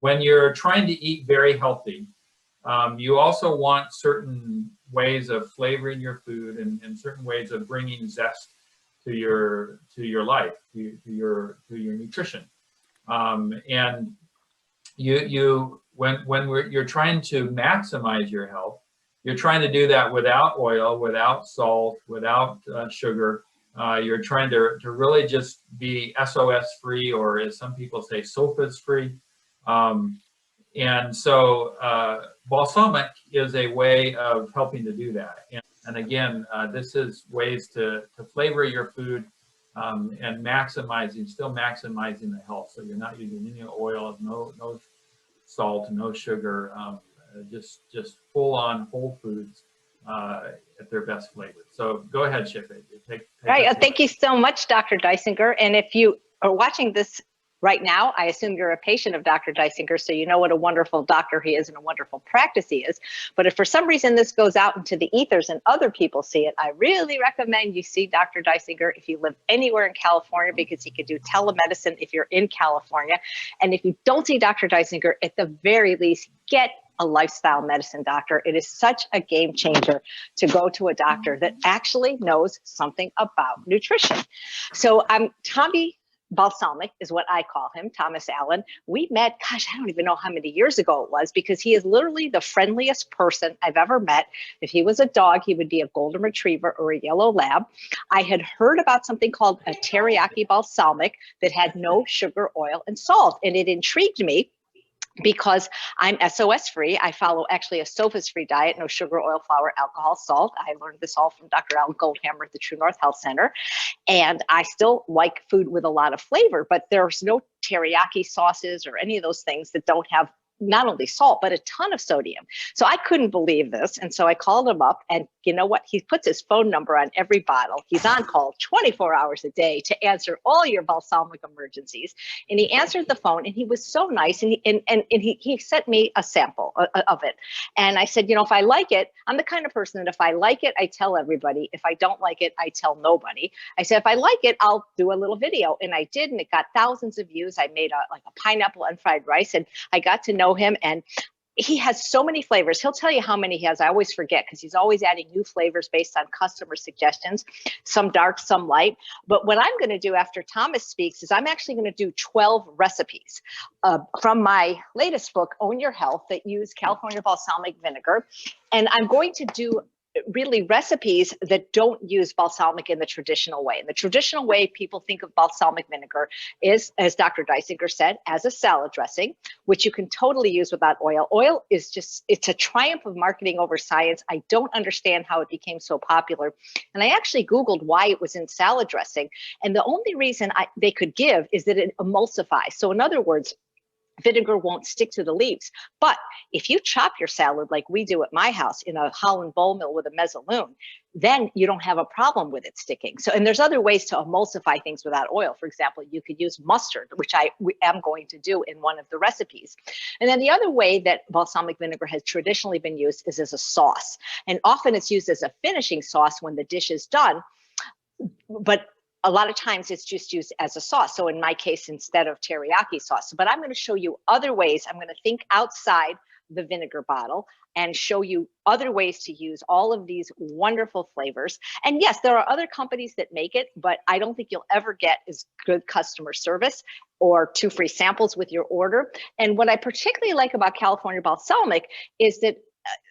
when you're trying to eat very healthy, you also want certain ways of flavoring your food and certain ways of bringing zest to your life, to your nutrition. And you're trying to maximize your health, you're trying to do that without oil, without salt, without sugar. You're trying to really just be SOS free, or as some people say, SOFAs free. And so balsamic is a way of helping to do that. And again, this is ways to flavor your food and still maximizing the health. So you're not using any oil, no salt, no sugar, just full on whole foods at their best flavor. So go ahead, Chip. Right. Thank you so much, Dr. Dysinger. And if you are watching this right now, I assume you're a patient of Dr. Dysinger, so you know what a wonderful doctor he is and a wonderful practice he is. But if for some reason this goes out into the ethers and other people see it, I really recommend you see Dr. Dysinger if you live anywhere in California, because he could do telemedicine if you're in California. And if you don't see Dr. Dysinger, at the very least, get a lifestyle medicine doctor. It is such a game changer to go to a doctor that actually knows something about nutrition. So Tommy Balsamic is what I call him, Thomas Allen. We met, gosh, I don't even know how many years ago it was, because he is literally the friendliest person I've ever met. If he was a dog, he would be a golden retriever or a yellow lab. I had heard about something called a teriyaki balsamic that had no sugar, oil, and salt, and it intrigued me, because I'm SOS free. I follow actually a SOFAs free diet, no sugar, oil, flour, alcohol, salt. I learned this all from Dr. Alan Goldhammer at the True North Health Center. And I still like food with a lot of flavor, but there's no teriyaki sauces or any of those things that don't have not only salt, but a ton of sodium. So I couldn't believe this. And so I called him up, and you know what? He puts his phone number on every bottle. He's on call 24 hours a day to answer all your balsamic emergencies. And he answered the phone, and he was so nice. And he sent me a sample of it. And I said, you know, if I like it, I'm the kind of person that if I like it, I tell everybody. If I don't like it, I tell nobody. I said, if I like it, I'll do a little video. And I did, and it got thousands of views. I made like a pineapple unfried rice, and I got to know him, and he has so many flavors. He'll tell you how many he has. I always forget, because he's always adding new flavors based on customer suggestions, some dark, some light. But what I'm going to do after Thomas speaks is I'm actually going to do 12 recipes from my latest book, Own Your Health, that use California balsamic vinegar. And I'm going to do really recipes that don't use balsamic in the traditional way. In the traditional way, people think of balsamic vinegar is, as Dr. Dysinger said, as a salad dressing, which you can totally use without oil. Oil is just, it's a triumph of marketing over science. I don't understand how it became so popular. And I actually Googled why it was in salad dressing. And the only reason they could give is that it emulsifies. So in other words, vinegar won't stick to the leaves. But if you chop your salad like we do at my house in a Holland bowl mill with a mezzalune, then you don't have a problem with it sticking. So, and there's other ways to emulsify things without oil. For example, you could use mustard, which I am going to do in one of the recipes. And then the other way that balsamic vinegar has traditionally been used is as a sauce. And often it's used as a finishing sauce when the dish is done. But a lot of times it's just used as a sauce. So in my case, instead of teriyaki sauce. But I'm going to show you other ways. I'm going to think outside the vinegar bottle and show you other ways to use all of these wonderful flavors. And yes, there are other companies that make it, but I don't think you'll ever get as good customer service or 2 free samples with your order. And what I particularly like about California balsamic is that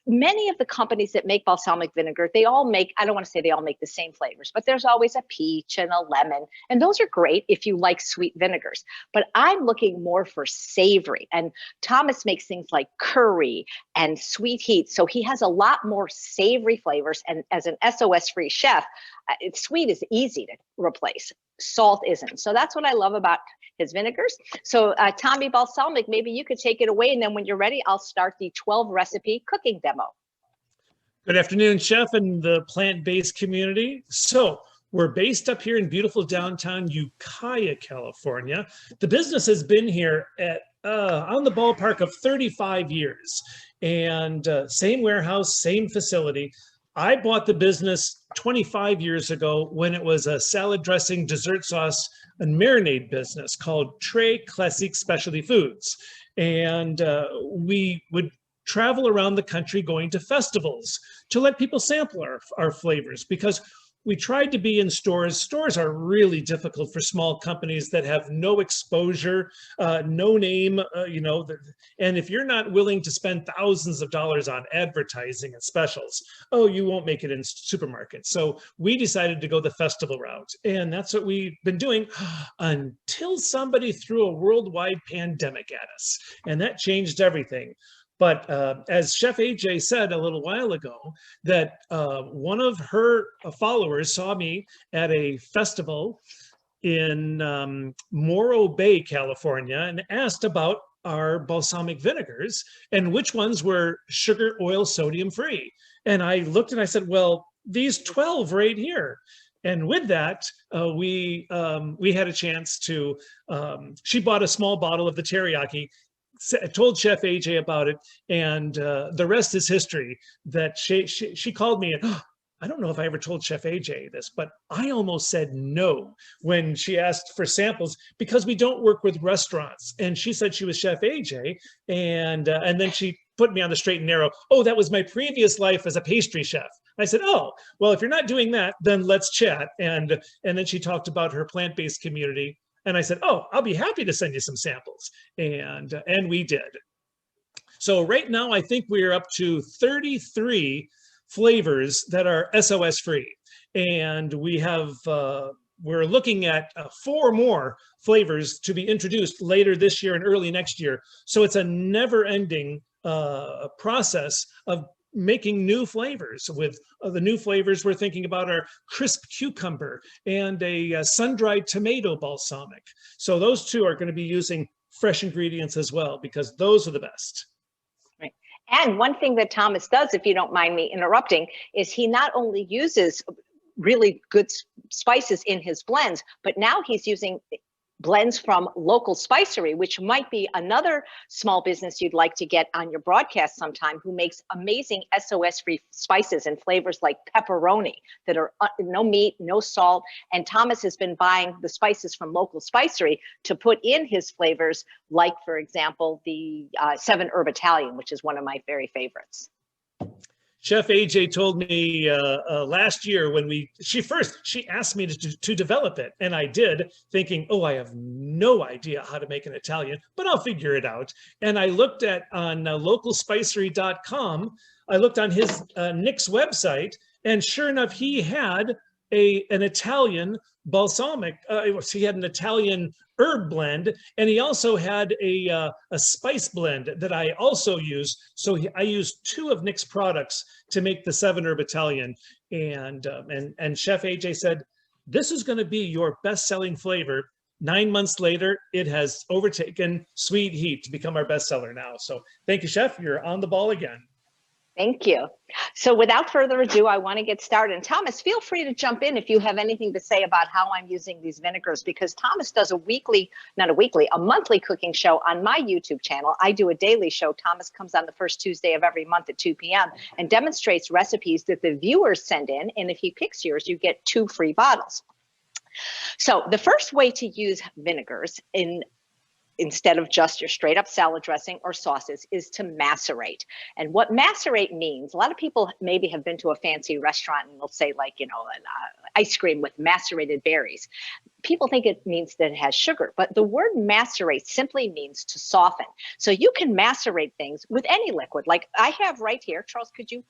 many of the companies that make balsamic vinegar, they all make, I don't want to say they all make the same flavors, but there's always a peach and a lemon. And those are great if you like sweet vinegars. But I'm looking more for savory. And Thomas makes things like curry and sweet heat. So he has a lot more savory flavors. And as an SOS-free chef, sweet is easy to replace. Salt isn't. So that's what I love about his vinegars. So Tommy Balsamic, maybe you could take it away, and then when you're ready, I'll start the 12 recipe cooking demo. Good afternoon, Chef and the plant-based community. So we're based up here in beautiful downtown Ukiah, California. The business has been here at on the ballpark of 35 years, and same warehouse, same facility. I bought the business 25 years ago when it was a salad dressing, dessert sauce, and marinade business called Trey Classic Specialty Foods. And we would travel around the country going to festivals to let people sample our flavors, because we tried to be in stores. Stores are really difficult for small companies that have no exposure, no name, and if you're not willing to spend thousands of dollars on advertising and specials, oh, you won't make it in supermarkets. So we decided to go the festival route, and that's what we've been doing until somebody threw a worldwide pandemic at us, and that changed everything. But as Chef AJ said a little while ago, that one of her followers saw me at a festival in Morro Bay, California, and asked about our balsamic vinegars and which ones were sugar, oil, sodium free. And I looked and I said, well, these 12 right here. And with that, we had a chance to, she bought a small bottle of the teriyaki, told Chef AJ about it, and the rest is history. That she called me and, oh, I don't know if I ever told Chef AJ this, but I almost said no when she asked for samples, because we don't work with restaurants. And she said she was Chef AJ, and then she put me on the straight and narrow. Oh, that was my previous life as a pastry chef. I said, oh, well, if you're not doing that, then let's chat. And then she talked about her plant-based community. And I said, oh, I'll be happy to send you some samples. And we did. So right now, I think we're up to 33 flavors that are SOS free. And we have, we're looking at 4 more flavors to be introduced later this year and early next year. So it's a never ending process of making new flavors. With the new flavors we're thinking about are crisp cucumber and a sun-dried tomato balsamic. So those 2 are going to be using fresh ingredients as well, because those are the best. Right. And one thing that Thomas does, if you don't mind me interrupting, is he not only uses really good spices in his blends, but now he's using blends from local spicery, which might be another small business you'd like to get on your broadcast sometime, who makes amazing SOS-free spices and flavors like pepperoni that are no meat, no salt. And Thomas has been buying the spices from local spicery to put in his flavors, like, for example, the 7-herb Italian, which is one of my very favorites. Chef AJ told me last year when she asked me to develop it, and I did, thinking, oh, I have no idea how to make an Italian, but I'll figure it out. And I looked on localspicery.com, I looked on his Nick's website, and sure enough, he had an Italian balsamic. He had an Italian herb blend, and he also had a spice blend that I also use. So I used 2 of Nick's products to make the 7-herb Italian. And Chef AJ said, this is going to be your best-selling flavor. 9 months later, it has overtaken Sweet Heat to become our bestseller now. So thank you, Chef. You're on the ball again. Thank you. So without further ado, I want to get started. And Thomas, feel free to jump in if you have anything to say about how I'm using these vinegars, because Thomas does a monthly cooking show on my YouTube channel. I do a daily show. Thomas comes on the first Tuesday of every month at 2 p.m. and demonstrates recipes that the viewers send in. And if he picks yours, you get 2 free bottles. So the first way to use vinegars instead of just your straight up salad dressing or sauces is to macerate. And what macerate means, a lot of people maybe have been to a fancy restaurant and they'll say, like, an ice cream with macerated berries. People think it means that it has sugar, but the word macerate simply means to soften. So you can macerate things with any liquid. Like I have right here, Charles, could you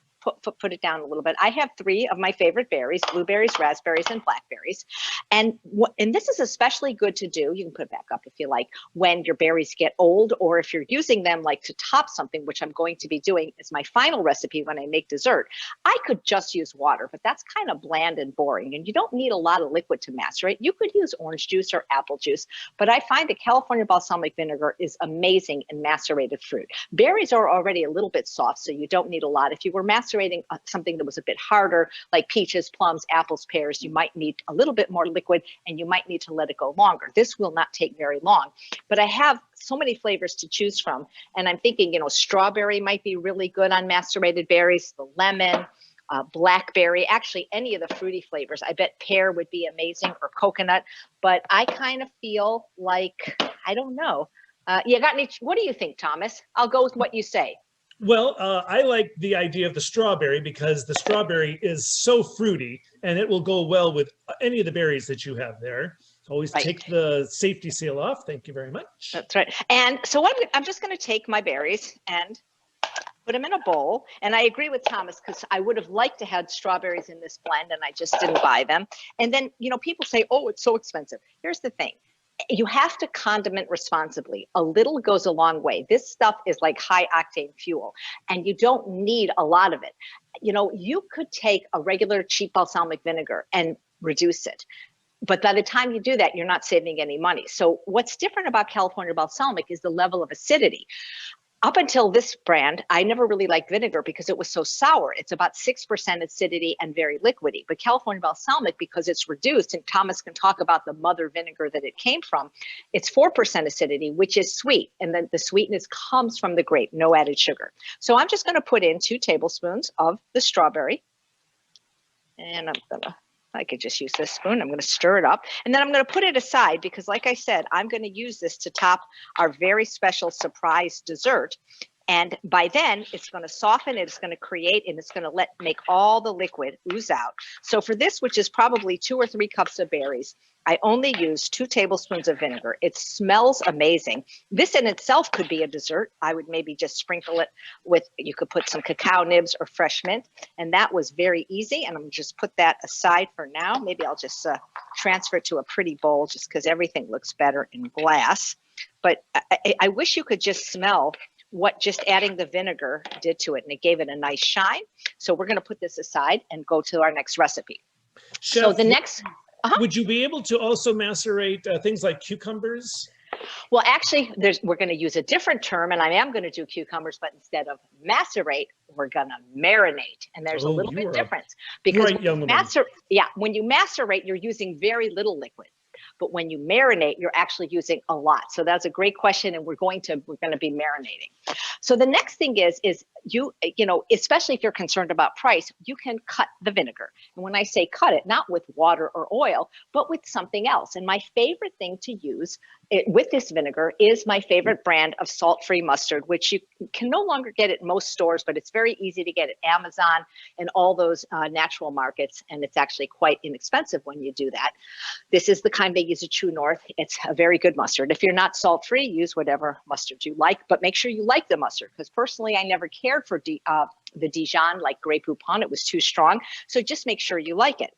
put it down a little bit? I have 3 of my favorite berries: blueberries, raspberries, and blackberries. And this is especially good to do, you can put it back up if you like, when your berries get old, or if you're using them like to top something, which I'm going to be doing as my final recipe when I make dessert. I could just use water, but that's kind of bland and boring, and you don't need a lot of liquid to macerate. You could use orange juice or apple juice, but I find the California balsamic vinegar is amazing in macerated fruit. Berries are already a little bit soft, so you don't need a lot. If you were macerating something that was a bit harder, like peaches, plums, apples, pears, you might need a little bit more liquid, and you might need to let it go longer. This will not take very long, but I have so many flavors to choose from, and I'm thinking, strawberry might be really good on macerated berries, the lemon, blackberry, actually any of the fruity flavors. I bet pear would be amazing, or coconut, but I kind of feel like, I don't know, You got any? What do you think, Thomas? I'll go with what you say. Well, I like the idea of the strawberry because the strawberry is so fruity and it will go well with any of the berries that you have there. Always Right. take the safety seal off. Thank you very much. That's right. And so I'm just going to take my berries and put them in a bowl. And I agree with Thomas because I would have liked to have strawberries in this blend and I just didn't buy them. And then, you know, people say, oh, it's so expensive. Here's the thing. You have to condiment responsibly. A little goes a long way. This stuff is like high octane fuel and you don't need a lot of it. You know, you could take a regular cheap balsamic vinegar and reduce it. But by the time you do that, you're not saving any money. So what's different about California balsamic is the level of acidity. Up until this brand, I never really liked vinegar because it was so sour. It's about 6% acidity and very liquidy. But California balsamic, because it's reduced, and Thomas can talk about the mother vinegar that it came from, it's 4% acidity, which is sweet. And then the sweetness comes from the grape, no added sugar. So I'm just going to put in 2 tablespoons of the strawberry. And I could just use this spoon. I'm going to stir it up and then I'm going to put it aside because like I said, I'm going to use this to top our very special surprise dessert. And by then it's going to soften, it's going to create, and it's going to make all the liquid ooze out. So for this, which is probably 2 or 3 cups of berries, I only use 2 tablespoons of vinegar. It smells amazing. This in itself could be a dessert. I would maybe just sprinkle it with, you could put some cacao nibs or fresh mint. And that was very easy. And I'm gonna just put that aside for now. Maybe I'll just transfer it to a pretty bowl just because everything looks better in glass. But I wish you could just smell what just adding the vinegar did to it, and it gave it a nice shine. So we're going to put this aside and go to our next recipe. Chef, so the next, would you be able to also macerate things like cucumbers? Well, actually, we're going to use a different term, and I am going to do cucumbers, but instead of macerate, we're going to marinate, and there's a little bit difference because when you macerate, you're using very little liquid. But when you marinate, you're actually using a lot. So that's a great question, and we're going to be marinating. So the next thing is you know, especially if you're concerned about price, you can cut the vinegar. And when I say cut it, not with water or oil, but with something else. And my favorite thing to use with this vinegar is my favorite brand of salt-free mustard, which you can no longer get at most stores, but it's very easy to get at Amazon and all those natural markets. And it's actually quite inexpensive when you do that. This is the kind they use at True North. It's a very good mustard. If you're not salt-free, use whatever mustard you like, but make sure you like the mustard, because personally, I never cared for the Dijon, like Grey Poupon. It was too strong. So just make sure you like it.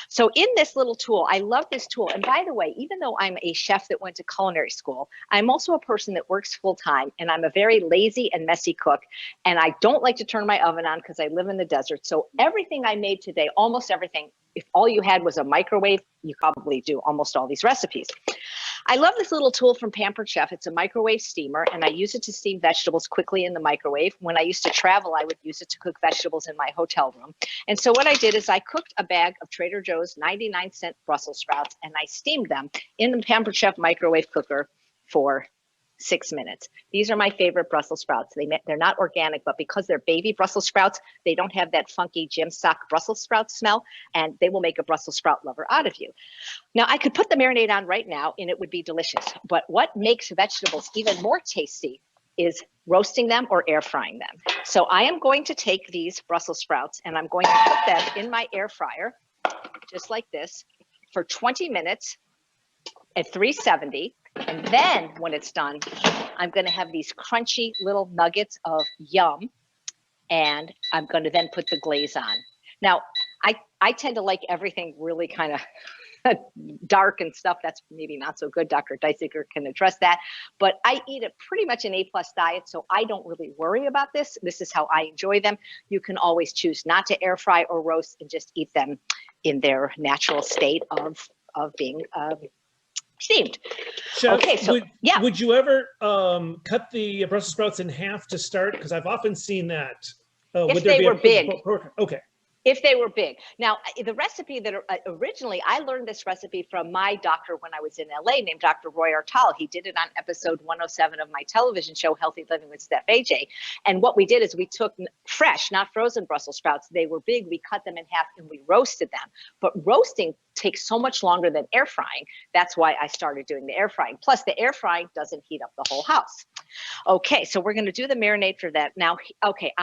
So in this little tool, I love this tool. And by the way, even though I'm a chef that went to culinary school, I'm also a person that works full time, and I'm a very lazy and messy cook. And I don't like to turn my oven on because I live in the desert. So everything I made today, almost everything, if all you had was a microwave, you probably do almost all these recipes. I love this little tool from Pampered Chef. It's a microwave steamer, and I use it to steam vegetables quickly in the microwave. When I used to travel, I would use it to cook vegetables in my hotel room. And so what I did is I cooked a bag of Trader Joe's 99-cent Brussels sprouts, and I steamed them in the Pampered Chef microwave cooker for 6 minutes. These are my favorite Brussels sprouts. They're not organic, but because they're baby Brussels sprouts, they don't have that funky gym sock Brussels sprout smell, and they will make a Brussels sprout lover out of you. Now, I could put the marinade on right now, and it would be delicious. But what makes vegetables even more tasty is roasting them or air frying them. So I am going to take these Brussels sprouts, and I'm going to put them in my air fryer, just like this, for 20 minutes at 370. And then when it's done, I'm going to have these crunchy little nuggets of yum, and I'm going to then put the glaze on. Now, I tend to like everything really kind of dark and stuff. That's maybe not so good. Dr. Dysinger can address that. But I eat a pretty much an A+ diet, so I don't really worry about this. This is how I enjoy them. You can always choose not to air fry or roast and just eat them in their natural state of being steamed. Chef, okay, so would you ever cut the Brussels sprouts in half to start? Because I've often seen that. If they were big. Okay. If they were big. Now, the recipe that originally, I learned this recipe from my doctor when I was in LA, named Dr. Roy Artal. He did it on episode 107 of my television show, Healthy Living with Steph AJ. And what we did is we took fresh, not frozen Brussels sprouts. They were big. We cut them in half and we roasted them. But roasting takes so much longer than air frying. That's why I started doing the air frying. Plus, the air frying doesn't heat up the whole house. Okay, so we're going to do the marinade for that. Now, okay,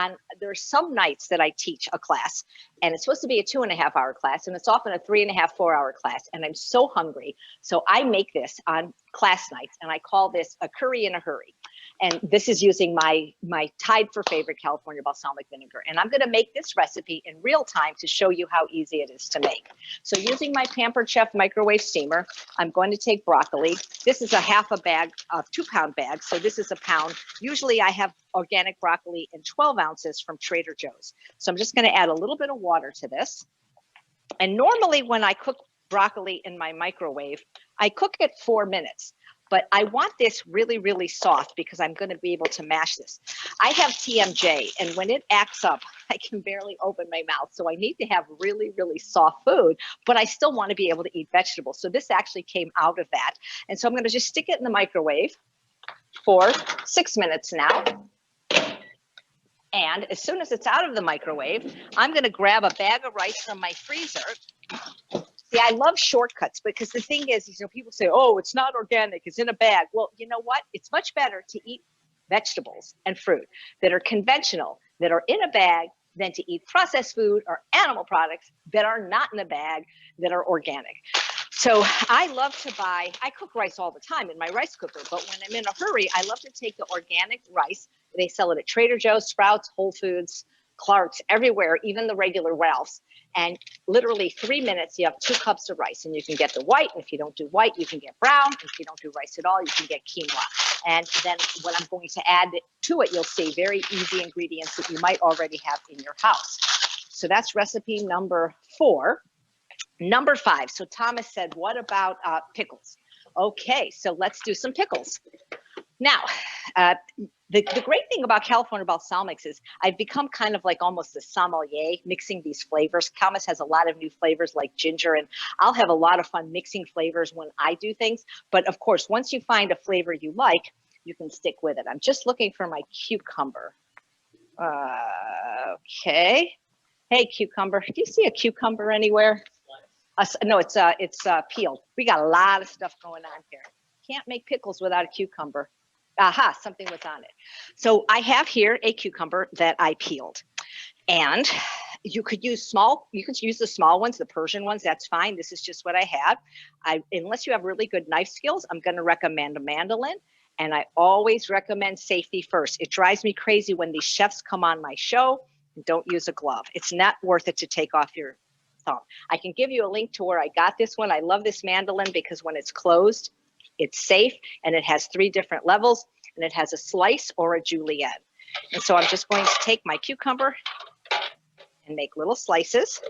there's some nights that I teach a class, and it's supposed to be a 2.5-hour class, and it's often a 3.5, 4-hour class, and I'm so hungry. So I make this on class nights, and I call this a curry in a hurry. And this is using my tied for favorite California balsamic vinegar. And I'm going to make this recipe in real time to show you how easy it is to make. So using my Pampered Chef microwave steamer, I'm going to take broccoli. This is a 1/2 bag of 2-pound bag. So this is a pound. Usually I have organic broccoli in 12 ounces from Trader Joe's. So I'm just going to add a little bit of water to this. And normally when I cook broccoli in my microwave, I cook it 4 minutes. But I want this really, really soft because I'm going to be able to mash this. I have TMJ, and when it acts up, I can barely open my mouth. So I need to have really, really soft food, but I still want to be able to eat vegetables. So this actually came out of that. And so I'm going to just stick it in the microwave for 6 minutes now. And as soon as it's out of the microwave, I'm going to grab a bag of rice from my freezer. See, I love shortcuts because the thing is, people say, oh, it's not organic, it's in a bag. Well, you know what? It's much better to eat vegetables and fruit that are conventional, that are in a bag, than to eat processed food or animal products that are not in a bag, that are organic. So I love to I cook rice all the time in my rice cooker, but when I'm in a hurry, I love to take the organic rice. They sell it at Trader Joe's, Sprouts, Whole Foods, Clark's, everywhere, even the regular Ralph's. And literally 3 minutes, you have 2 cups of rice, and you can get the white. And if you don't do white, you can get brown. If you don't do rice at all, you can get quinoa. And then what I'm going to add to it, you'll see very easy ingredients that you might already have in your house. So that's recipe number 4. Number 5. So Thomas said, what about pickles? Okay, so let's do some pickles. Now, the great thing about California balsamics is I've become kind of like almost a sommelier mixing these flavors. Thomas has a lot of new flavors like ginger, and I'll have a lot of fun mixing flavors when I do things. But of course, once you find a flavor you like, you can stick with it. I'm just looking for my cucumber. Okay. Hey, cucumber. Do you see a cucumber anywhere? No, it's peeled. We got a lot of stuff going on here. Can't make pickles without a cucumber. Aha, something was on it. So I have here a cucumber that I peeled, and you could use the small ones, the Persian ones, that's fine. This is just what I have. Unless you have really good knife skills, I'm going to recommend a mandolin, and I always recommend safety first. It drives me crazy when these chefs come on my show and don't use a glove. It's not worth it to take off your thumb. I can give you a link to where I got this one. I love this mandolin because when it's closed, it's safe, and it has 3 different levels, and it has a slice or a julienne. And so I'm just going to take my cucumber and make little slices.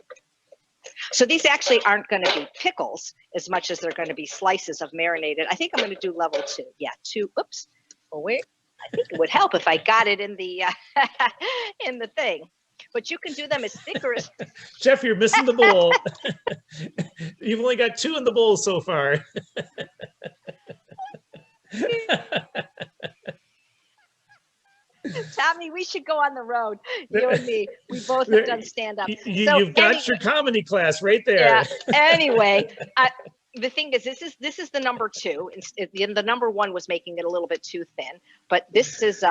So these actually aren't going to be pickles as much as they're going to be slices of marinated. I think I'm going to do level 2. Yeah, 2. Oops. Oh, wait. I think it would help if I got it in the in the thing. But you can do them as thick or as... Jeff, you're missing the bowl. You've only got 2 in the bowl so far. Tommy, we should go on the road. You and me. We both have done stand-up. You've got your comedy class right there. Yeah. Anyway, the thing is, this is the number 2. The number 1 was making it a little bit too thin, but this is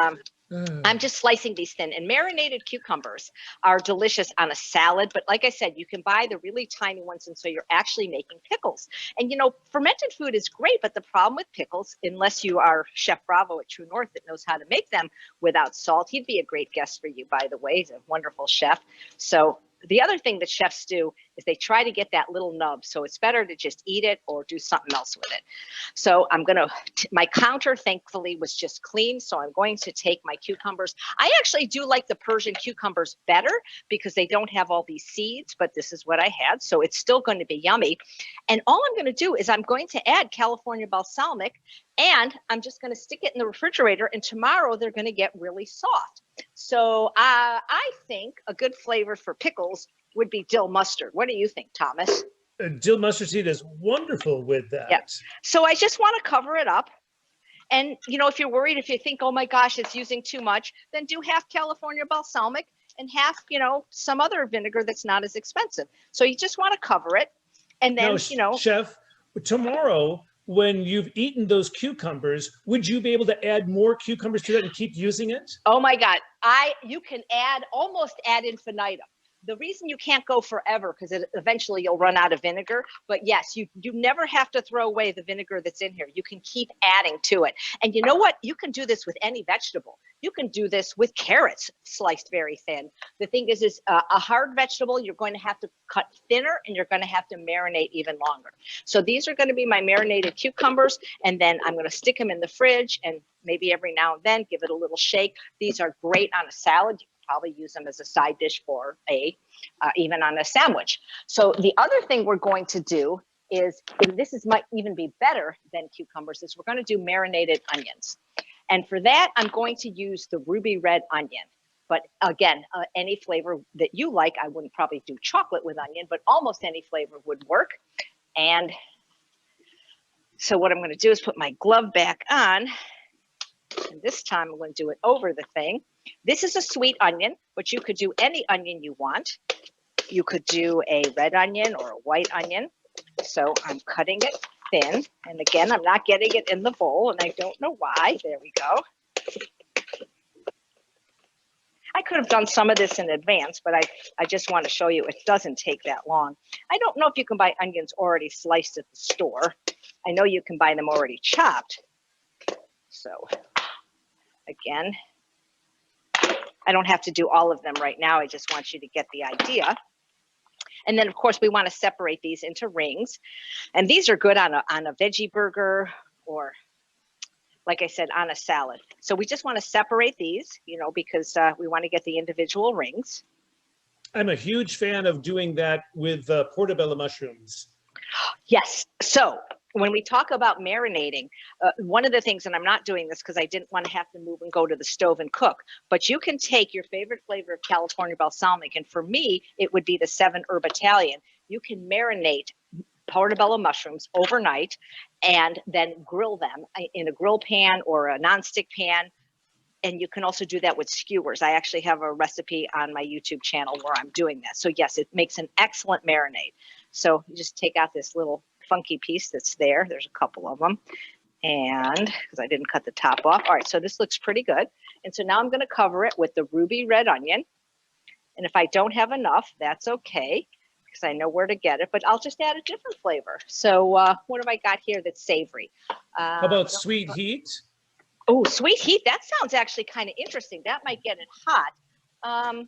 I'm just slicing these thin. And marinated cucumbers are delicious on a salad, but like I said, you can buy the really tiny ones, and so you're actually making pickles. And fermented food is great, but the problem with pickles, unless you are Chef Bravo at True North that knows how to make them without salt, he'd be a great guest for you, by the way. He's a wonderful chef. So the other thing that chefs do is they try to get that little nub. So it's better to just eat it or do something else with it. So my counter thankfully was just clean. So I'm going to take my cucumbers. I actually do like the Persian cucumbers better because they don't have all these seeds, but this is what I had. So it's still going to be yummy. And all I'm going to do is I'm going to add California balsamic, and I'm just going to stick it in the refrigerator, and tomorrow they're going to get really soft. So I think a good flavor for pickles would be dill mustard. What do you think, Thomas? Dill mustard seed is wonderful with that. Yeah. So I just want to cover it up. And, you know, if you're worried, if you think, oh my gosh, it's using too much, then do half California balsamic and half, you know, some other vinegar that's not as expensive. So you just want to cover it. And then, Now, you know, Chef, tomorrow, when you've eaten those cucumbers, would you be able to add more cucumbers to that and keep using it? oh my God, you can almost add infinitum. The reason you can't go forever, because eventually you'll run out of vinegar, but yes, you never have to throw away the vinegar that's in here. You can keep adding to it. And you know what? You can do this with any vegetable. You can do this with carrots sliced very thin. The thing is a hard vegetable, you're going to have to cut thinner and you're going to have to marinate even longer. So these are going to be my marinated cucumbers, and then I'm going to stick them in the fridge and maybe every now and then give it a little shake. These are great on a salad. You can probably use them as a side dish for even on a sandwich. So the other thing we're going to do is, and this might even be better than cucumbers, is we're going to do marinated onions. And for that, I'm going to use the ruby red onion. But again, any flavor that you like, I wouldn't probably do chocolate with onion, but almost any flavor would work. And so what I'm going to do is put my glove back on. And this time I'm going to do it over the thing. This is a sweet onion, but you could do any onion you want. You could do a red onion or a white onion. So I'm cutting it thin. And again, I'm not getting it in the bowl, and I don't know why. There we go. I could have done some of this in advance, but I just want to show you it doesn't take that long. I don't know if you can buy onions already sliced at the store. I know you can buy them already chopped. So again, I don't have to do all of them right now. I just want you to get the idea. And then, of course, we want to separate these into rings. And these are good on a veggie burger or, like I said, on a salad. So we just want to separate these, you know, because we want to get the individual rings. I'm a huge fan of doing that with portobello mushrooms. Yes. So when we talk about marinating, one of the things, and I'm not doing this because I didn't want to have to move and go to the stove and cook, but you can take your favorite flavor of California balsamic, and for me, it would be the 7-herb Italian. You can marinate portobello mushrooms overnight and then grill them in a grill pan or a nonstick pan. And you can also do that with skewers. I actually have a recipe on my YouTube channel where I'm doing that. So yes, it makes an excellent marinade. So you just take out this little funky piece that's there. There's a couple of them. And because I didn't cut the top off. All right, so this looks pretty good. And so now I'm going to cover it with the ruby red onion. And if I don't have enough, that's okay, because I know where to get it, but I'll just add a different flavor. So what have I got here that's savory? How about sweet heat? Oh, sweet heat. That sounds actually kind of interesting. That might get it hot.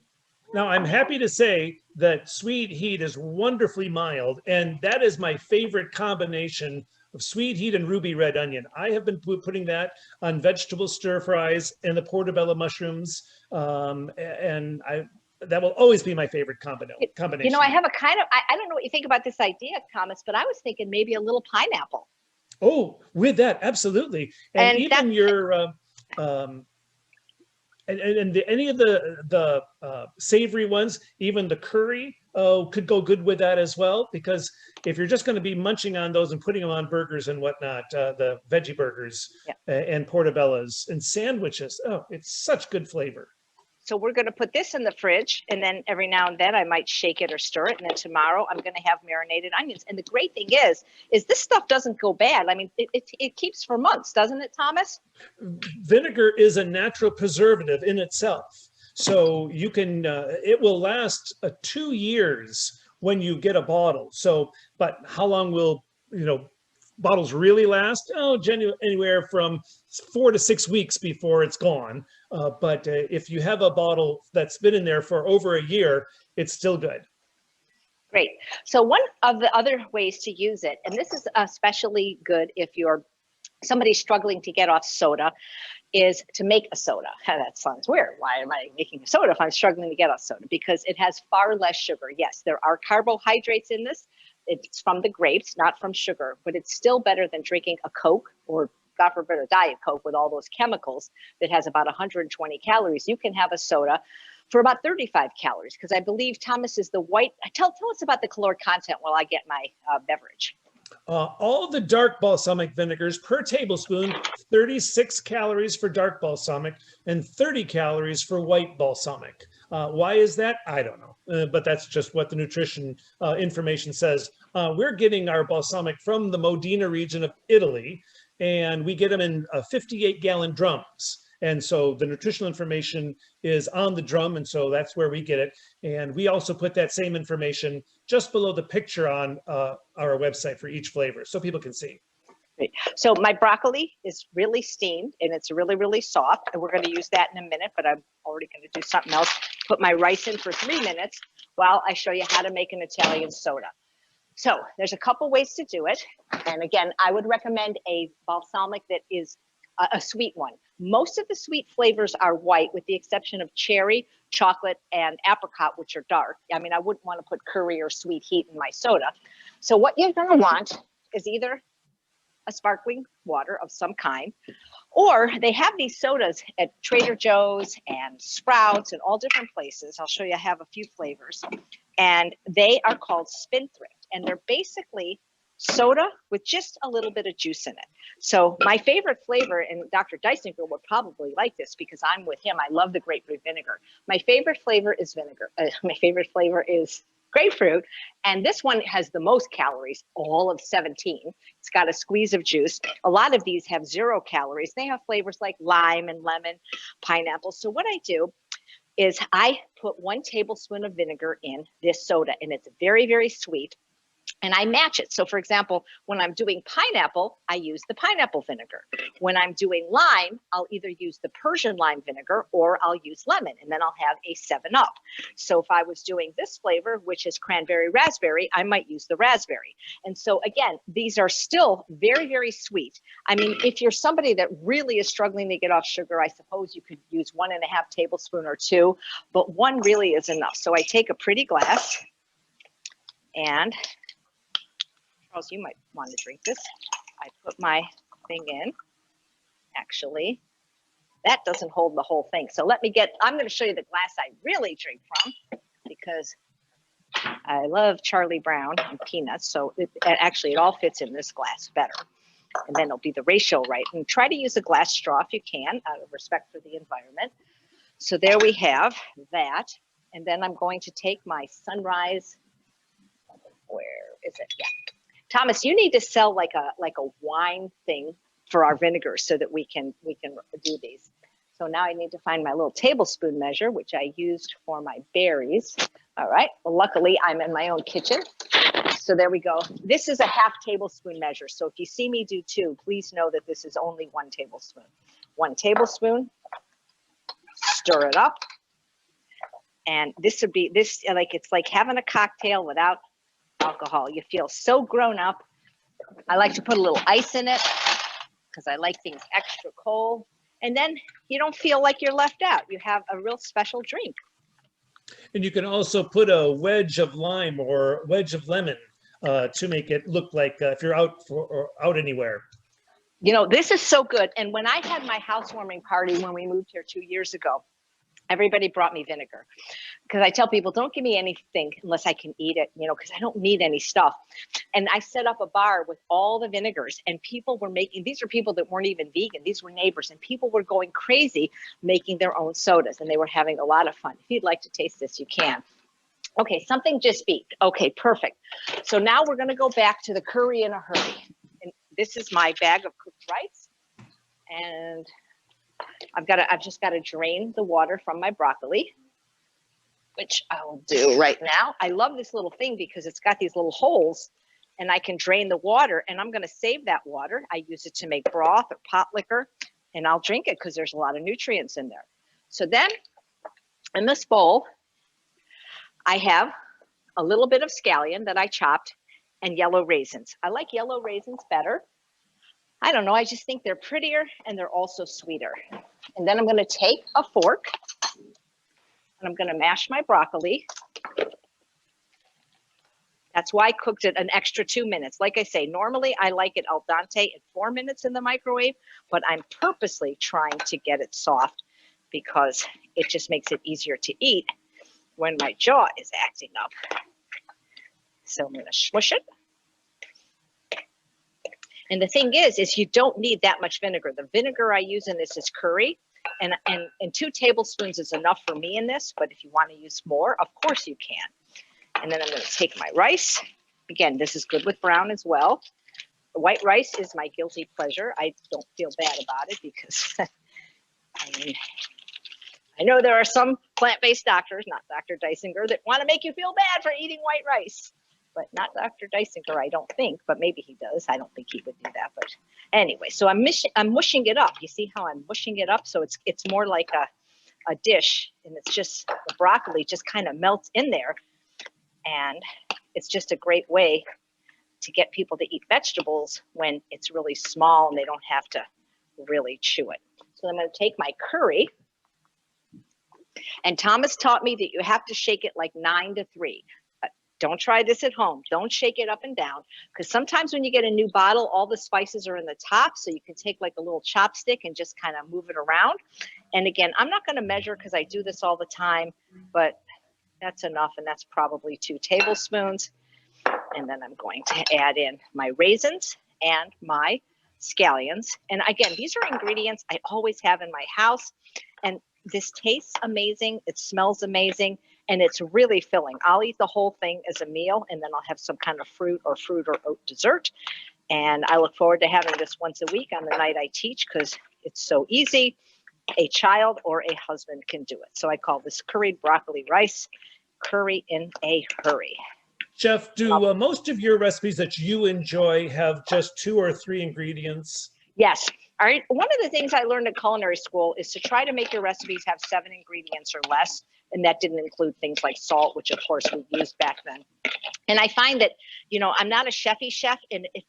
Now, I'm happy to say that sweet heat is wonderfully mild, and that is my favorite combination of sweet heat and ruby red onion. I have been putting that on vegetable stir fries and the portobello mushrooms, and that will always be my favorite combination. You know, I have a kind of, I don't know what you think about this idea, Thomas, but I was thinking maybe a little pineapple. Oh, with that, absolutely. And even your any of the savory ones, even the curry could go good with that as well, because if you're just going to be munching on those and putting them on burgers and whatnot, the veggie burgers and portobellos and sandwiches, oh, it's such good flavor. So we're going to put this in the fridge, and then every now and then I might shake it or stir it. And then tomorrow I'm going to have marinated onions. And the great thing is this stuff doesn't go bad. I mean, it keeps for months, doesn't it, Thomas? Vinegar is a natural preservative in itself. So you can, it will last 2 years when you get a bottle. So, but how long will, bottles really last? Oh, anywhere from 4 to 6 weeks before it's gone. But if you have a bottle that's been in there for over a year, it's still good. Great. So one of the other ways to use it, and this is especially good if you're somebody struggling to get off soda, is to make a soda. That sounds weird. Why am I making a soda if I'm struggling to get off soda? Because it has far less sugar. Yes, there are carbohydrates in this. It's from the grapes, not from sugar, but it's still better than drinking a Coke or God forbid, a Diet Coke with all those chemicals that has about 120 calories, you can have a soda for about 35 calories, because I believe, Thomas, is the white. Tell us about the caloric content while I get my beverage. All of the dark balsamic vinegars per tablespoon, 36 calories for dark balsamic and 30 calories for white balsamic. Why is that? I don't know, but that's just what the nutrition information says. We're getting our balsamic from the Modena region of Italy, and we get them in 58-gallon drums. And so the nutritional information is on the drum, and so that's where we get it. And we also put that same information just below the picture on our website for each flavor, so people can see. Great. So my broccoli is really steamed, and it's really, really soft. And we're going to use that in a minute, but I'm already going to do something else. Put my rice in for 3 minutes while I show you how to make an Italian soda. So there's a couple ways to do it. And again, I would recommend a balsamic that is a sweet one. Most of the sweet flavors are white, with the exception of cherry, chocolate, and apricot, which are dark. I mean, I wouldn't want to put curry or sweet heat in my soda. So what you're going to want is either a sparkling water of some kind, or they have these sodas at Trader Joe's and Sprouts and all different places. I'll show you, I have a few flavors, and they are called Spindthrift, and they're basically soda with just a little bit of juice in it. So my favorite flavor, and Dr. Dysinger would probably like this because I'm with him, I love the grapefruit vinegar. My favorite flavor is vinegar. My favorite flavor is grapefruit, and this one has the most calories, all of 17. It's got a squeeze of juice. A lot of these have 0 calories. They have flavors like lime and lemon, pineapple. So what I do is I put 1 tablespoon of vinegar in this soda, and it's very, very sweet. And I match it. So for example, when I'm doing pineapple, I use the pineapple vinegar. When I'm doing lime, I'll either use the Persian lime vinegar or I'll use lemon, and then I'll have a 7-Up. So if I was doing this flavor, which is cranberry raspberry, I might use the raspberry. And so again, these are still very, very sweet. I mean, if you're somebody that really is struggling to get off sugar, I suppose you could use 1.5 tablespoons or 2, but 1 really is enough. So I take a pretty glass, and Charles, you might want to drink this. I put my thing in. Actually, that doesn't hold the whole thing. So I'm going to show you the glass I really drink from, because I love Charlie Brown and peanuts. So it all fits in this glass better. And then it'll be the ratio right. And try to use a glass straw if you can, out of respect for the environment. So there we have that. And then I'm going to take my Sunrise. Where is it? Yeah. Thomas, you need to sell like a wine thing for our vinegar so that we can do these. So now I need to find my little tablespoon measure, which I used for my berries. All right. Well, luckily I'm in my own kitchen. So there we go. This is a 1/2 tablespoon measure. So if you see me do 2, please know that this is only 1 tablespoon. 1 tablespoon. Stir it up. And this would be it's like having a cocktail without alcohol. You feel so grown up. I like to put a little ice in it because I like things extra cold. And then you don't feel like you're left out. You have a real special drink. And you can also put a wedge of lime or wedge of lemon to make it look like if you're out anywhere. You know, this is so good. And when I had my housewarming party when we moved here 2 years ago, everybody brought me vinegar, because I tell people, don't give me anything unless I can eat it, because I don't need any stuff. And I set up a bar with all the vinegars, and people were these are people that weren't even vegan. These were neighbors, and people were going crazy making their own sodas, and they were having a lot of fun. If you'd like to taste this, you can. Okay, something just beeped. Okay, perfect. So now we're going to go back to the curry in a hurry. And this is my bag of cooked rice. And I've just got to drain the water from my broccoli, which I will do right now. I love this little thing because it's got these little holes, and I can drain the water, and I'm going to save that water. I use it to make broth or pot liquor, and I'll drink it because there's a lot of nutrients in there. So then in this bowl, I have a little bit of scallion that I chopped and yellow raisins. I like yellow raisins better. I don't know, I just think they're prettier and they're also sweeter. And then I'm going to take a fork and I'm going to mash my broccoli. That's why I cooked it an extra 2 minutes. Like I say, normally I like it al dente at 4 minutes in the microwave, but I'm purposely trying to get it soft because it just makes it easier to eat when my jaw is acting up. So I'm going to smush it. And the thing is you don't need that much vinegar. The vinegar I use in this is curry, and 2 tablespoons is enough for me in this, but if you want to use more, of course you can. And then I'm going to take my rice. Again, this is good with brown as well. The white rice is my guilty pleasure. I don't feel bad about it because I know there are some plant-based doctors, not Dr. Dysinger, that want to make you feel bad for eating white rice, but not Dr. Dysinger, I don't think, but maybe he does. I don't think he would do that, but anyway, so I'm mushing it up. You see how I'm mushing it up? So it's more like a dish, and it's just, the broccoli just kind of melts in there. And it's just a great way to get people to eat vegetables when it's really small and they don't have to really chew it. So I'm going to take my curry. And Thomas taught me that you have to shake it like 9 to 3. Don't try this at home. Don't shake it up and down, because sometimes when you get a new bottle, all the spices are in the top. So you can take like a little chopstick and just kind of move it around. And again, I'm not going to measure because I do this all the time, but that's enough, and that's probably 2 tablespoons. And then I'm going to add in my raisins and my scallions. And again, these are ingredients I always have in my house. And this tastes amazing. It smells amazing. And it's really filling. I'll eat the whole thing as a meal, and then I'll have some kind of fruit or oat dessert. And I look forward to having this once a week on the night I teach because it's so easy. A child or a husband can do it. So I call this curried broccoli rice, curry in a hurry. Chef, do most of your recipes that you enjoy have just 2 or 3 ingredients? Yes. All right. One of the things I learned at culinary school is to try to make your recipes have 7 ingredients or less. And that didn't include things like salt, which of course we used back then. And I find that, I'm not a chefy chef. And if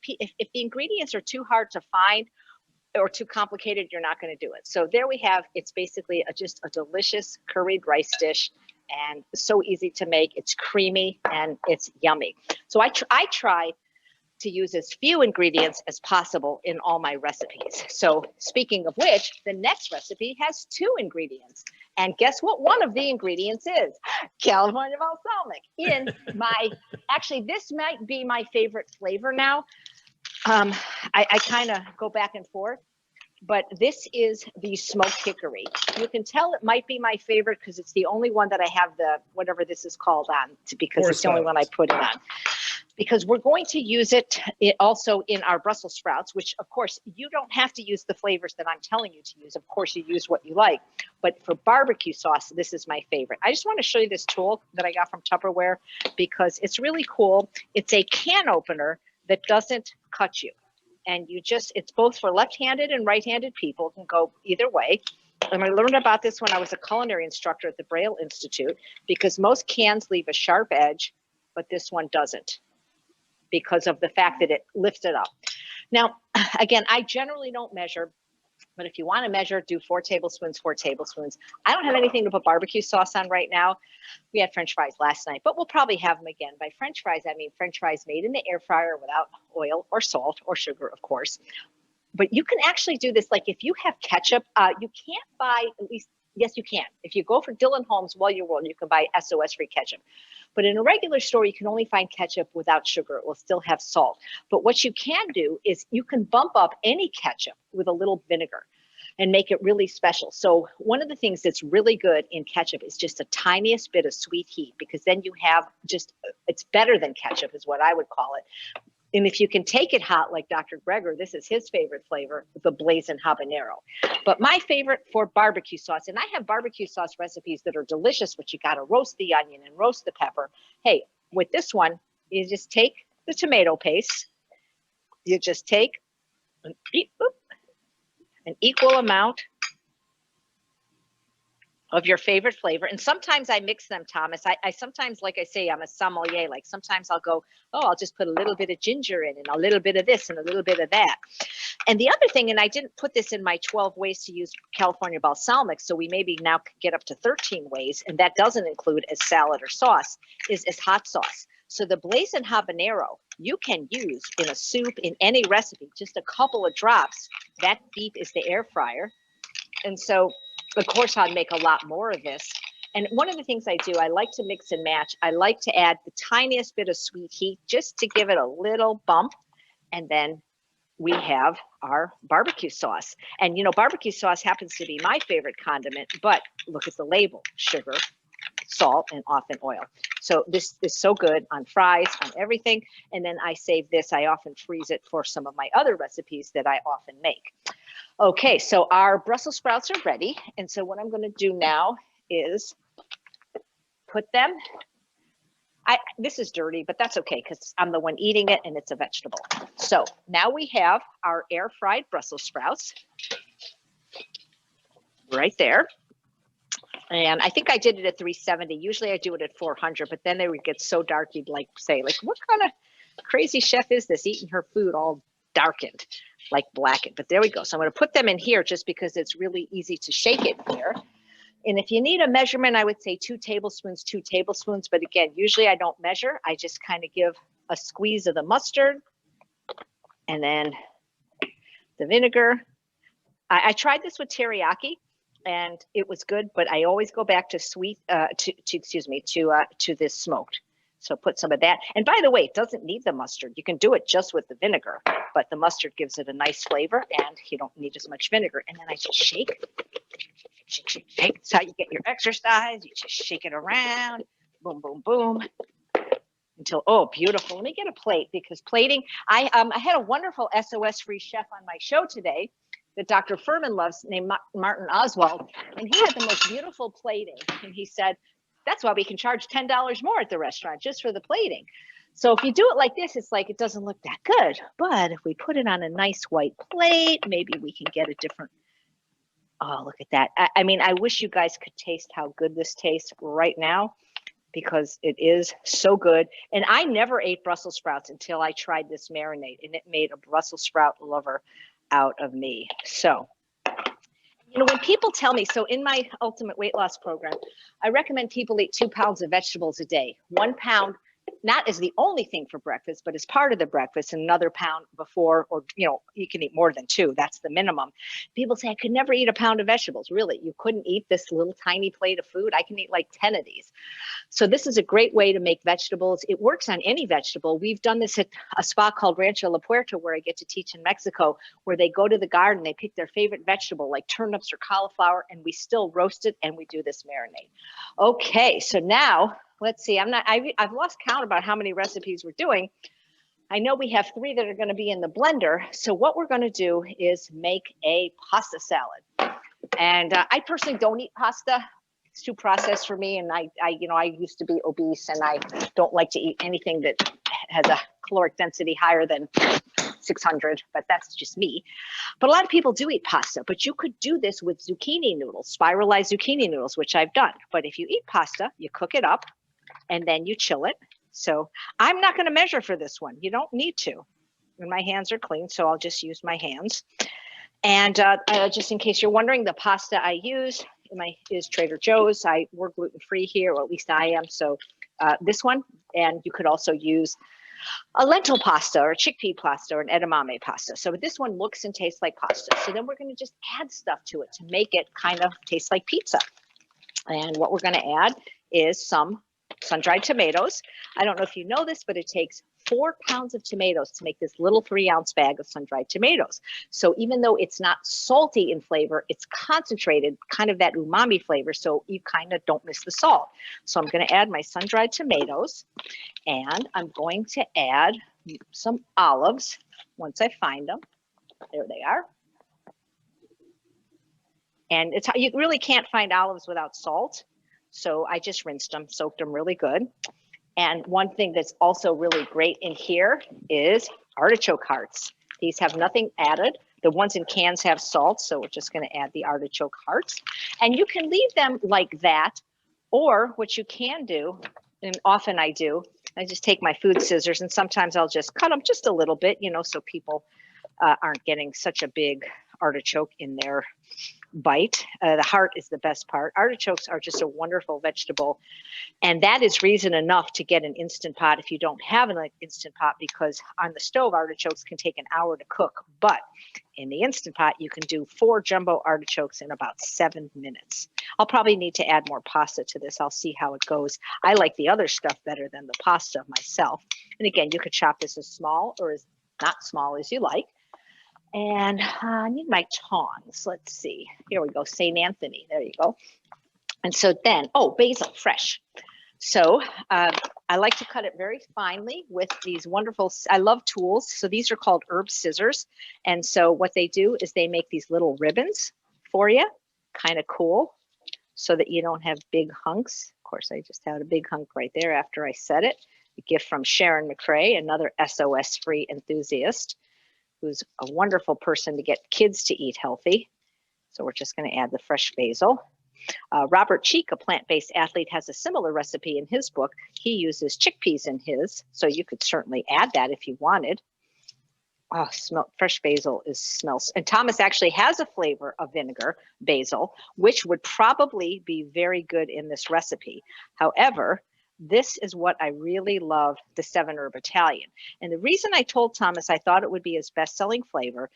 the ingredients are too hard to find or too complicated, you're not going to do it. So there we have, it's basically just a delicious curried rice dish, and so easy to make. It's creamy and it's yummy. So I try to use as few ingredients as possible in all my recipes. So speaking of which, the next recipe has 2 ingredients. And guess what one of the ingredients is? California balsamic. Actually, this might be my favorite flavor now. I kind of go back and forth, but this is the smoked hickory. You can tell it might be my favorite because it's the only one that I have whatever this is called on, because it's the only one I put it on. Because we're going to use it also in our Brussels sprouts, which of course you don't have to use the flavors that I'm telling you to use. Of course you use what you like, but for barbecue sauce, this is my favorite. I just want to show you this tool that I got from Tupperware because it's really cool. It's a can opener that doesn't cut you. And it's both for left-handed and right-handed people. It can go either way. And I learned about this when I was a culinary instructor at the Braille Institute, because most cans leave a sharp edge, but this one doesn't, because of the fact that it lifts it up. Now, again, I generally don't measure, but if you want to measure, do 4 tablespoons, 4 tablespoons. I don't have anything to put barbecue sauce on right now. We had French fries last night, but we'll probably have them again. By French fries, I mean French fries made in the air fryer without oil or salt or sugar, of course. But you can actually do this. Like if you have ketchup, you can't buy, at least, yes, you can. If you go for Dylan Holmes Well Your World, you can buy SOS-free ketchup. But in a regular store, you can only find ketchup without sugar. It will still have salt. But what you can do is you can bump up any ketchup with a little vinegar and make it really special. So one of the things that's really good in ketchup is just the tiniest bit of sweet heat, because then you have it's better than ketchup is what I would call it. And if you can take it hot, like Dr. Greger, this is his favorite flavor, the blazing habanero. But my favorite for barbecue sauce, and I have barbecue sauce recipes that are delicious, but you got to roast the onion and roast the pepper. Hey, with this one, you just take the tomato paste. You just take an equal amount of your favorite flavor. And sometimes I mix them, Thomas. I sometimes, like I say, I'm a sommelier. Like sometimes I'll go, I'll just put a little bit of ginger in and a little bit of this and a little bit of that. And the other thing, and I didn't put this in my 12 ways to use California balsamic, so we maybe now could get up to 13 ways, and that doesn't include as salad or sauce, is as hot sauce. So the blazing habanero, you can use in a soup, in any recipe, just a couple of drops. That deep is the air fryer. And so, of course, I'd make a lot more of this. And one of the things I do, I like to mix and match. I like to add the tiniest bit of sweet heat just to give it a little bump. And then we have our barbecue sauce. And, you know, barbecue sauce happens to be my favorite condiment, but look at the label: sugar, salt, and often oil. So this is so good on fries, on everything. And then I save this. I often freeze it for some of my other recipes that I often make. Okay, so our Brussels sprouts are ready. And so what I'm going to do now is put them, this is dirty, but that's okay because I'm the one eating it and it's a vegetable. So now we have our air fried Brussels sprouts right there. And I think I did it at 370. Usually I do it at 400, but then they would get so dark you'd like say, like, what kind of crazy chef is this eating her food all darkened, like blackened? But there we go. So I'm going to put them in here just because it's really easy to shake it here. And if you need a measurement, I would say 2 tablespoons. But again, usually I don't measure. I just kind of give a squeeze of the mustard and then the vinegar. I tried this with teriyaki and it was good, but I always go back to to this smoked. So put some of that. And by the way, it doesn't need the mustard. You can do it just with the vinegar, but the mustard gives it a nice flavor and you don't need as much vinegar. And then I just shake. Shake, shake, shake. That's how you get your exercise. You just shake it around. Boom, boom, boom. Until, oh, beautiful. Let me get a plate because plating, I had a wonderful SOS-free chef on my show today that Dr. Furman loves named Martin Oswald. And he had the most beautiful plating. And he said, that's why we can charge $10 more at the restaurant just for the plating. So if you do it like this, it's like it doesn't look that good. But if we put it on a nice white plate, maybe we can get a different. Oh, look at that. I mean, I wish you guys could taste how good this tastes right now because it is so good. And I never ate Brussels sprouts until I tried this marinade, and it made a Brussels sprout lover out of me. So, you know, when people tell me, so in my ultimate weight loss program, I recommend people eat 2 pounds of vegetables a day. 1 pound, not as the only thing for breakfast, but as part of the breakfast, and another pound before, or, you know, you can eat more than 2. That's the minimum. People say, I could never eat a pound of vegetables. Really? You couldn't eat this little tiny plate of food? I can eat like 10 of these. So this is a great way to make vegetables. It works on any vegetable. We've done this at a spa called Rancho La Puerta, where I get to teach in Mexico, where they go to the garden, they pick their favorite vegetable, like turnips or cauliflower, and we still roast it, and we do this marinade. Okay, so now, let's see, I've lost count about how many recipes we're doing. I know we have 3 that are going to be in the blender. So what we're going to do is make a pasta salad. And I personally don't eat pasta. It's too processed for me. And I used to be obese and I don't like to eat anything that has a caloric density higher than 600, but that's just me. But a lot of people do eat pasta, but you could do this with zucchini noodles, spiralized zucchini noodles, which I've done. But if you eat pasta, you cook it up and then you chill it. So I'm not going to measure for this one. You don't need to. And my hands are clean, so I'll just use my hands. And just in case you're wondering, the pasta I use is Trader Joe's. We're gluten-free here, or at least I am. So this one, and you could also use a lentil pasta or a chickpea pasta or an edamame pasta. So this one looks and tastes like pasta. So then we're going to just add stuff to it to make it kind of taste like pizza. And what we're going to add is some sun-dried tomatoes. I don't know if you know this, but it takes 4 pounds of tomatoes to make this little 3-ounce bag of sun-dried tomatoes. So even though it's not salty in flavor, it's concentrated, kind of that umami flavor, so you kind of don't miss the salt. So I'm going to add my sun-dried tomatoes, and I'm going to add some olives once I find them. There they are. And you really can't find olives without salt. So I just rinsed them, soaked them really good. And one thing that's also really great in here is artichoke hearts. These have nothing added. The ones in cans have salt, so we're just going to add the artichoke hearts. And you can leave them like that, or what you can do, and often I do, I just take my food scissors and sometimes I'll just cut them just a little bit, so people aren't getting such a big artichoke in their bite. The heart is the best part. Artichokes are just a wonderful vegetable. And that is reason enough to get an Instant Pot if you don't have an Instant Pot, because on the stove, artichokes can take an hour to cook. But in the Instant Pot, you can do 4 jumbo artichokes in about 7 minutes. I'll probably need to add more pasta to this. I'll see how it goes. I like the other stuff better than the pasta myself. And again, you could chop this as small or as not small as you like. And I need my tongs. Let's see. Here we go. St. Anthony. There you go. And so then, oh, basil, fresh. So I like to cut it very finely with these wonderful, I love tools. So these are called herb scissors. And so what they do is they make these little ribbons for you. Kind of cool. So that you don't have big hunks. Of course, I just had a big hunk right there after I said it. A gift from Sharon McCrae, another SOS-free enthusiast, who's a wonderful person to get kids to eat healthy. So we're just going to add the fresh basil. Robert Cheek, a plant-based athlete, has a similar recipe in his book. He uses chickpeas in his, so you could certainly add that if you wanted. Oh, fresh basil smells. And Thomas actually has a flavor of vinegar, basil, which would probably be very good in this recipe. However, this is what I really love, the 7-herb Italian. And the reason I told Thomas I thought it would be his best-selling flavor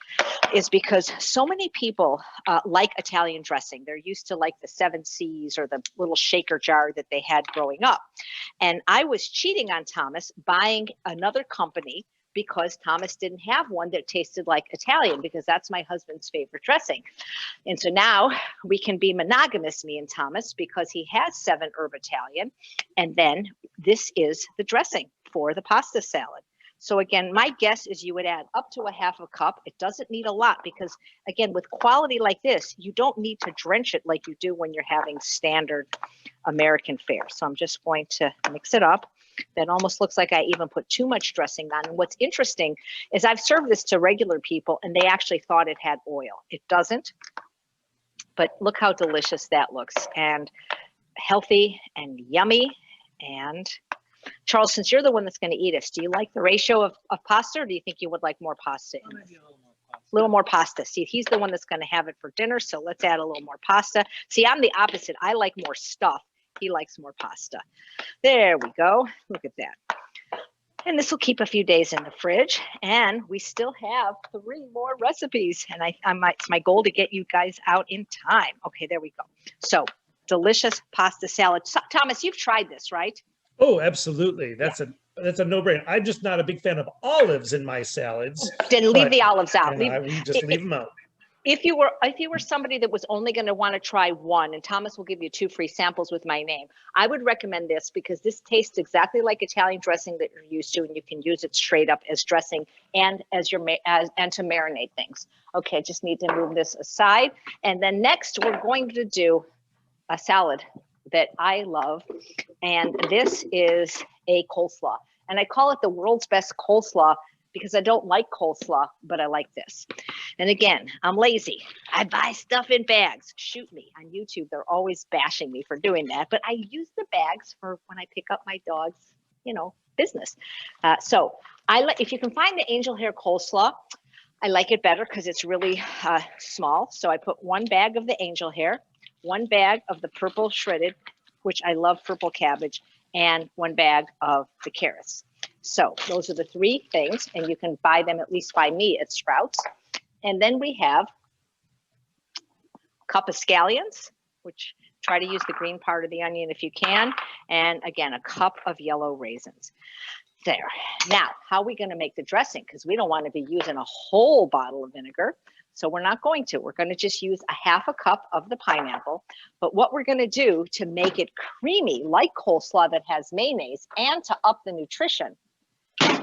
is because so many people like Italian dressing. They're used to like the 7 C's or the little shaker jar that they had growing up. And I was cheating on Thomas buying another company because Thomas didn't have one that tasted like Italian, because that's my husband's favorite dressing. And so now we can be monogamous, me and Thomas, because he has 7-herb Italian. And then this is the dressing for the pasta salad. So again, my guess is you would add up to a half a cup. It doesn't need a lot because, again, with quality like this, you don't need to drench it like you do when you're having standard American fare. So I'm just going to mix it up. That almost looks like I even put too much dressing on. And what's interesting is I've served this to regular people and they actually thought it had oil. It doesn't. But look how delicious that looks, and healthy and yummy. And Charles, since you're the one that's going to eat us, do you like the ratio of pasta, or do you think you would like more pasta in this? A little more pasta. See, he's the one that's going to have it for dinner, so let's add a little more pasta. See, I'm the opposite. I like more stuff. He likes more pasta. There we go. Look at that. And this will keep a few days in the fridge. And we still have 3 more recipes. And it's my goal to get you guys out in time. Okay, there we go. So delicious pasta salad. So, Thomas, you've tried this, right? Oh, absolutely. That's a no-brainer. I'm just not a big fan of olives in my salads. Then leave the olives out. We just leave them out. If you were somebody that was only going to want to try one, and Thomas will give you 2 free samples with my name, I would recommend this because this tastes exactly like Italian dressing that you're used to, and you can use it straight up as dressing and and to marinate things. Okay, just need to move this aside. And then next we're going to do a salad that I love, and this is a coleslaw. And I call it the world's best coleslaw because I don't like coleslaw, but I like this. And again, I'm lazy. I buy stuff in bags. Shoot me on YouTube. They're always bashing me for doing that, but I use the bags for when I pick up my dog's, business. So if you can find the angel hair coleslaw, I like it better because it's really small. So I put 1 bag of the angel hair, 1 bag of the purple shredded, which I love purple cabbage, and 1 bag of the carrots. So those are the 3 things, and you can buy them at least by me at Sprouts. And then we have a cup of scallions, which try to use the green part of the onion if you can. And again, a cup of yellow raisins. There. Now, how are we going to make the dressing? Because we don't want to be using a whole bottle of vinegar. So we're not going to. We're going to just use a half a cup of the pineapple. But what we're going to do to make it creamy, like coleslaw that has mayonnaise, and to up the nutrition,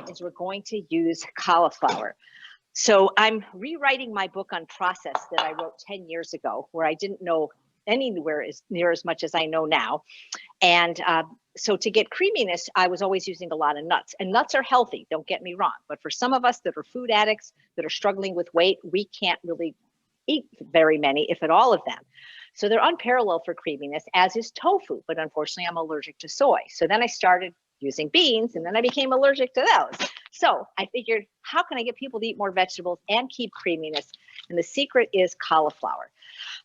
is we're going to use cauliflower. So I'm rewriting my book on process that I wrote 10 years ago, where I didn't know anywhere near as much as I know now. And so to get creaminess, I was always using a lot of nuts. And nuts are healthy, don't get me wrong. But for some of us that are food addicts, that are struggling with weight, we can't really eat very many, if at all of them. So they're unparalleled for creaminess, as is tofu. But unfortunately, I'm allergic to soy. So then I started using beans, and then I became allergic to those. So I figured, how can I get people to eat more vegetables and keep creaminess? And the secret is cauliflower.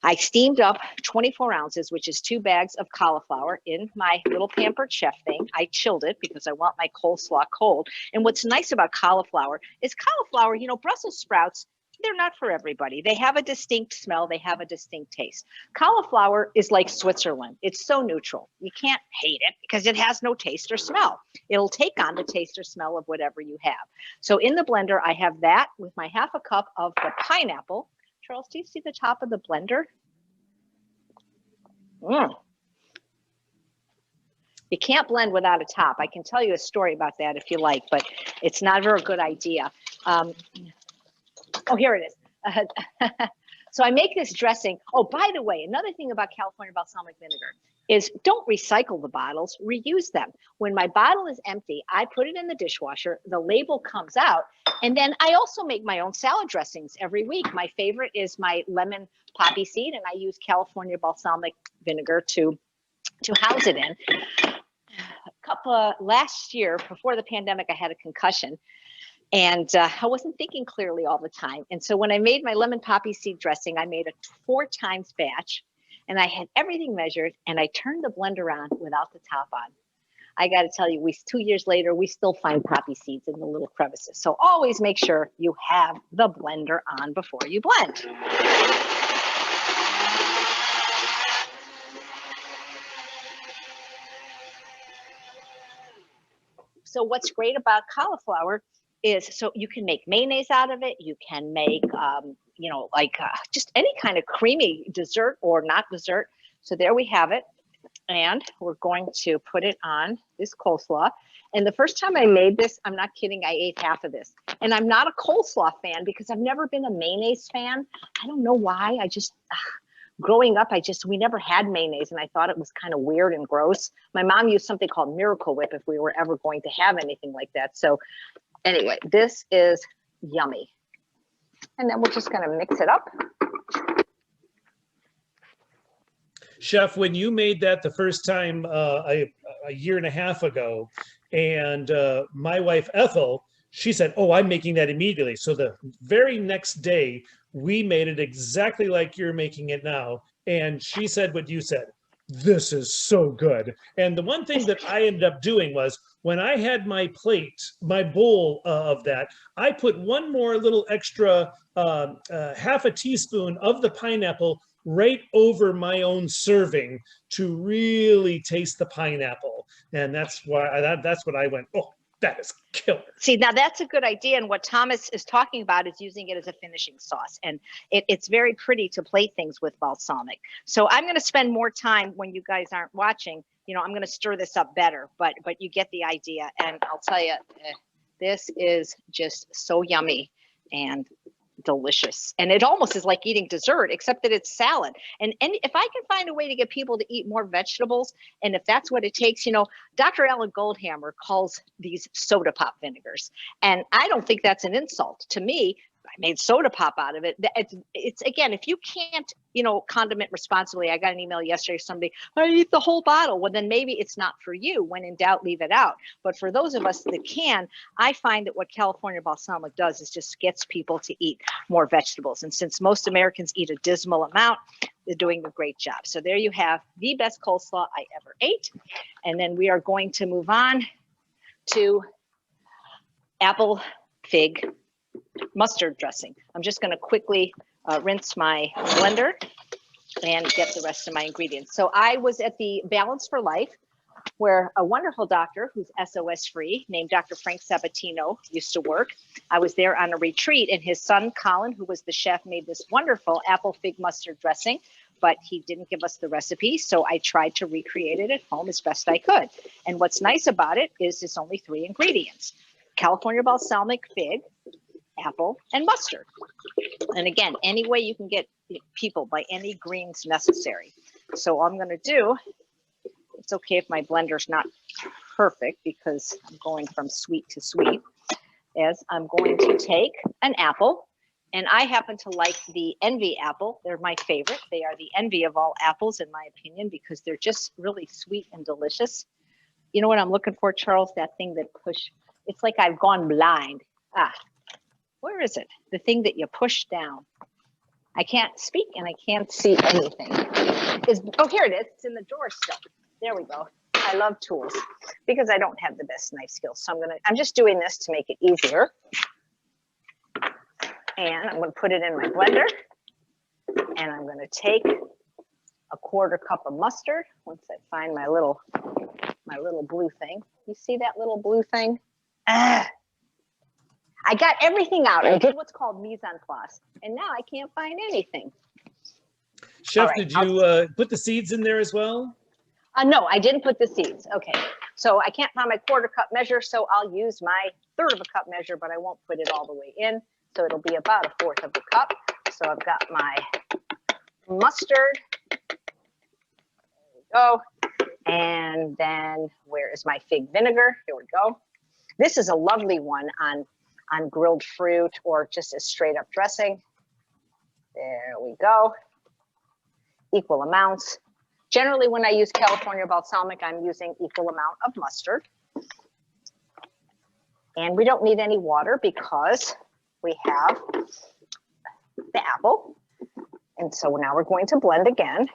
I steamed up 24 ounces, which is 2 bags of cauliflower in my little Pampered Chef thing. I chilled it because I want my coleslaw cold. And what's nice about cauliflower is cauliflower, you know, Brussels sprouts, they're not for everybody. They have a distinct smell. They have a distinct taste. Cauliflower is like Switzerland. It's so neutral. You can't hate it because it has no taste or smell. It'll take on the taste or smell of whatever you have. So in the blender, I have that with my 1/2 cup of the pineapple. Charles, do you see the top of the blender? You can't blend without a top. I can tell you a story about that if you like, but it's not a very good idea. Oh, here it is. So I make this dressing. Oh, by the way, another thing about California balsamic vinegar is don't recycle the bottles, reuse them. When my bottle is empty, I put it in the dishwasher, the label comes out, and then I also make my own salad dressings every week. My favorite is my lemon poppy seed, and I use California balsamic vinegar to house it in. Last year, before the pandemic, I had a concussion. And I wasn't thinking clearly all the time. And so when I made my lemon poppy seed dressing, I made a 4 times batch and I had everything measured and I turned the blender on without the top on. I got to tell you, 2 years later, we still find poppy seeds in the little crevices. So always make sure you have the blender on before you blend. So what's great about cauliflower is, so you can make mayonnaise out of it. You can make, you know, like just any kind of creamy dessert or not dessert. So there we have it. And we're going to put it on this coleslaw. And the first time I made this, I'm not kidding, I ate half of this. And I'm not a coleslaw fan because I've never been a mayonnaise fan. I don't know why. I just, growing up, we never had mayonnaise and I thought it was kind of weird and gross. My mom used something called Miracle Whip if we were ever going to have anything like that. So anyway, this is yummy. And then we're just going to mix it up. Chef, when you made that the first time a year and a half ago, and my wife Ethel, she said, "Oh, I'm making that immediately." So the very next day, we made it exactly like you're making it now. And she said what you said. This is so good. And the one thing that I ended up doing was when I had my plate, my bowl of that, I put one more little extra 1/2 teaspoon of the pineapple right over my own serving to really taste the pineapple. And that's why that's what I went, oh, that is killer. See, now that's a good idea. And what Thomas is talking about is using it as a finishing sauce. And it's very pretty to plate things with balsamic. So I'm going to spend more time when you guys aren't watching. You know, I'm going to stir this up better, but you get the idea. And I'll tell you, this is just so yummy and delicious. And it almost is like eating dessert, except that it's salad. And if I can find a way to get people to eat more vegetables, and if that's what it takes, you know, Dr. Alan Goldhammer calls these soda pop vinegars. And I don't think that's an insult. To me, I made soda pop out of it. It's again, if you can't, you know, condiment responsibly. I got an email yesterday, somebody, I eat the whole bottle. Well, then maybe it's not for you. When in doubt, leave it out. But for those of us that can, I find that what California balsamic does is just gets people to eat more vegetables. And since most Americans eat a dismal amount, they're doing a great job. So there you have the best coleslaw I ever ate. And then we are going to move on to apple fig mustard dressing. I'm just going to quickly rinse my blender and get the rest of my ingredients. So I was at the Balance for Life, where a wonderful doctor who's SOS free named Dr. Frank Sabatino used to work. I was there on a retreat, and his son Colin, who was the chef, made this wonderful apple fig mustard dressing, but he didn't give us the recipe. So I tried to recreate it at home as best I could. And what's nice about it is it's only 3 ingredients: California balsamic fig, apple, and mustard. And again, any way you can get people by any greens necessary. So I'm going to do, it's okay if my blender's not perfect because I'm going from sweet to sweet, as I'm going to take an apple, and I happen to like the Envy apple. They're my favorite. They are the envy of all apples, in my opinion, because they're just really sweet and delicious. You know what I'm looking for, Charles? That thing that it's like I've gone blind. Where is it? The thing that you push down. I can't speak and I can't see anything. Oh, here it is. It's in the drawer still. There we go. I love tools because I don't have the best knife skills. So I'm just doing this to make it easier. And I'm going to put it in my blender. And I'm going to take a 1/4 cup of mustard. Once I find my little blue thing. You see that little blue thing? I got everything out. I did what's called mise en place. And now I can't find anything. Chef, Right, did you put the seeds in there as well? No, I didn't put the seeds. Okay, so I can't find my 1/4 cup measure, so I'll use my 1/3 cup measure, but I won't put it all the way in. So it'll be about a 1/4 cup. So I've got my mustard. There we go. And then where is my fig vinegar? Here we go. This is a lovely one on grilled fruit or just a straight up dressing. There we go. Equal amounts. Generally, when I use California balsamic, I'm using equal amount of mustard. And we don't need any water because we have the apple. And so now we're going to blend again.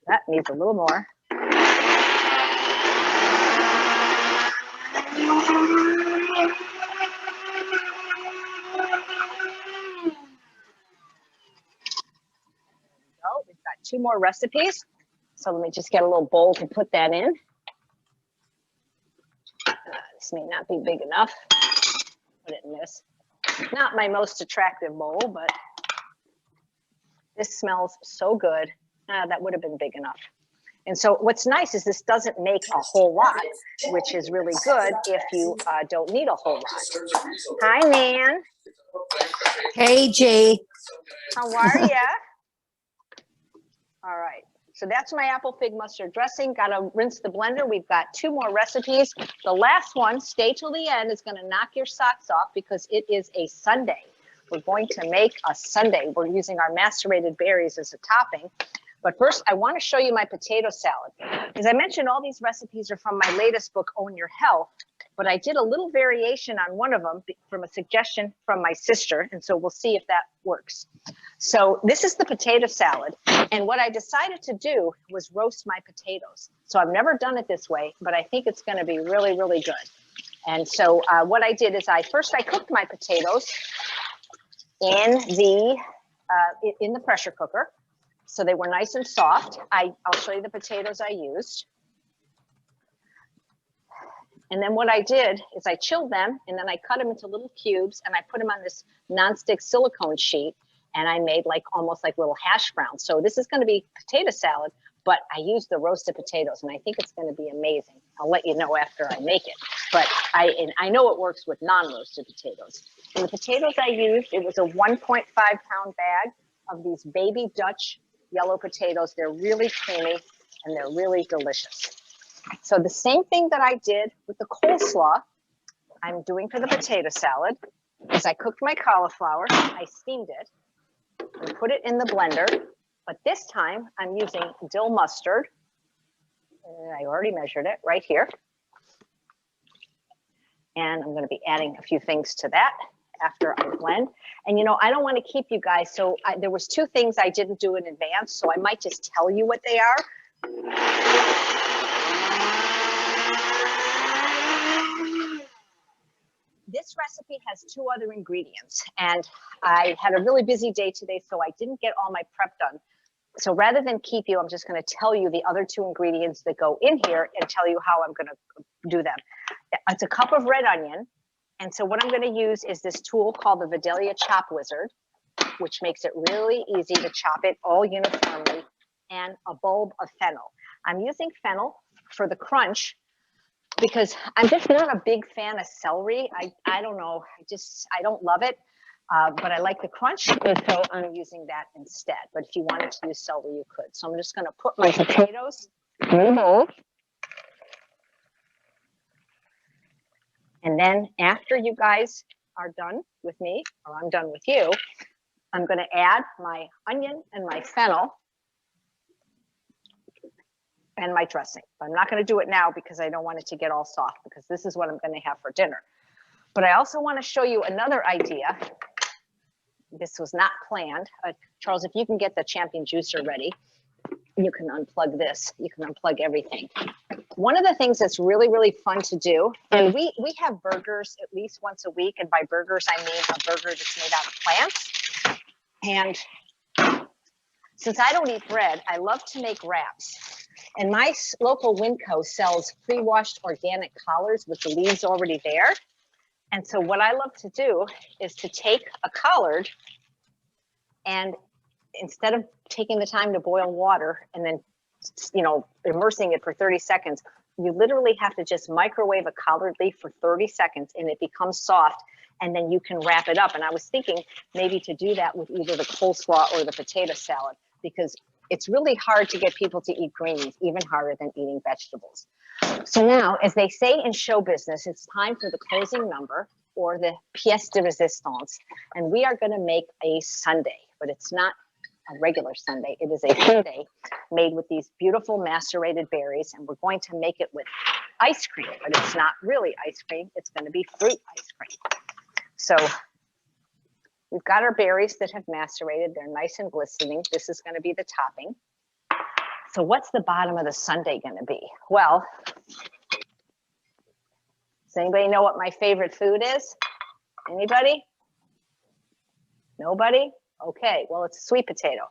That needs a little more. Oh, we've got 2 more recipes. So let me just get a little bowl to put that in. This may not be big enough. Put it in this. Not my most attractive bowl, but this smells so good. That would have been big enough. And so what's nice is this doesn't make a whole lot, which is really good if you don't need a whole lot. Hi, Nan. Hey, Jay. How are ya? All right. So that's my apple fig mustard dressing. Got to rinse the blender. We've got 2 more recipes. The last one, stay till the end, is going to knock your socks off because it is a sundae. We're going to make a sundae. We're using our macerated berries as a topping. But first, I want to show you my potato salad. As I mentioned, all these recipes are from my latest book, Own Your Health. But I did a little variation on one of them from a suggestion from my sister. And so we'll see if that works. So this is the potato salad. And what I decided to do was roast my potatoes. So I've never done it this way, but I think it's going to be really, really good. And so what I did is I cooked my potatoes in the pressure cooker. So they were nice and soft. I'll show you the potatoes I used. And then what I did is I chilled them and then I cut them into little cubes and I put them on this nonstick silicone sheet and I made almost like little hash browns. So this is going to be potato salad, but I used the roasted potatoes and I think it's going to be amazing. I'll let you know after I make it. But I know it works with non-roasted potatoes. And the potatoes I used, it was a 1.5-pound bag of these baby Dutch yellow potatoes. They're really creamy and they're really delicious. So the same thing that I did with the coleslaw, I'm doing for the potato salad, is I cooked my cauliflower, I steamed it, and put it in the blender. But this time I'm using dill mustard. I already measured it right here. And I'm going to be adding a few things to that after I blend. And I don't want to keep you guys. So there was 2 things I didn't do in advance. So I might just tell you what they are. This recipe has 2 other ingredients. And I had a really busy day today, so I didn't get all my prep done. So rather than keep you, I'm just going to tell you the other 2 ingredients that go in here and tell you how I'm going to do them. It's a cup of red onion. And so what I'm going to use is this tool called the Vidalia Chop Wizard, which makes it really easy to chop it all uniformly, and a bulb of fennel. I'm using fennel for the crunch because I'm just not a big fan of celery. I don't know, I don't love it, but I like the crunch, and so I'm using that instead. But if you wanted to use celery, you could. So I'm just going to put my potatoes in the bowl. And then after you guys are done with me, or I'm done with you, I'm going to add my onion and my fennel and my dressing. But I'm not going to do it now because I don't want it to get all soft, because this is what I'm going to have for dinner. But I also want to show you another idea. This was not planned. Charles, if you can get the champion juicer ready, you can unplug this. You can unplug everything. One of the things that's really, really fun to do, and we have burgers at least once a week. And by burgers, I mean a burger that's made out of plants. And since I don't eat bread, I love to make wraps. And my local Winco sells pre-washed organic collards with the leaves already there. And so what I love to do is to take a collard, and instead of taking the time to boil water and then, immersing it for 30 seconds, you literally have to just microwave a collard leaf for 30 seconds and it becomes soft, and then you can wrap it up. And I was thinking maybe to do that with either the coleslaw or the potato salad, because it's really hard to get people to eat greens, even harder than eating vegetables. So now, as they say in show business, it's time for the closing number, or the pièce de résistance. And we are going to make a sundae, but it's not a regular sundae. It is a sundae made with these beautiful macerated berries. And we're going to make it with ice cream, but it's not really ice cream. It's going to be fruit ice cream. So we've got our berries that have macerated. They're nice and glistening. This is going to be the topping. So what's the bottom of the sundae going to be? Well, does anybody know what my favorite food is? Anybody? Nobody? Okay, well, it's a sweet potato.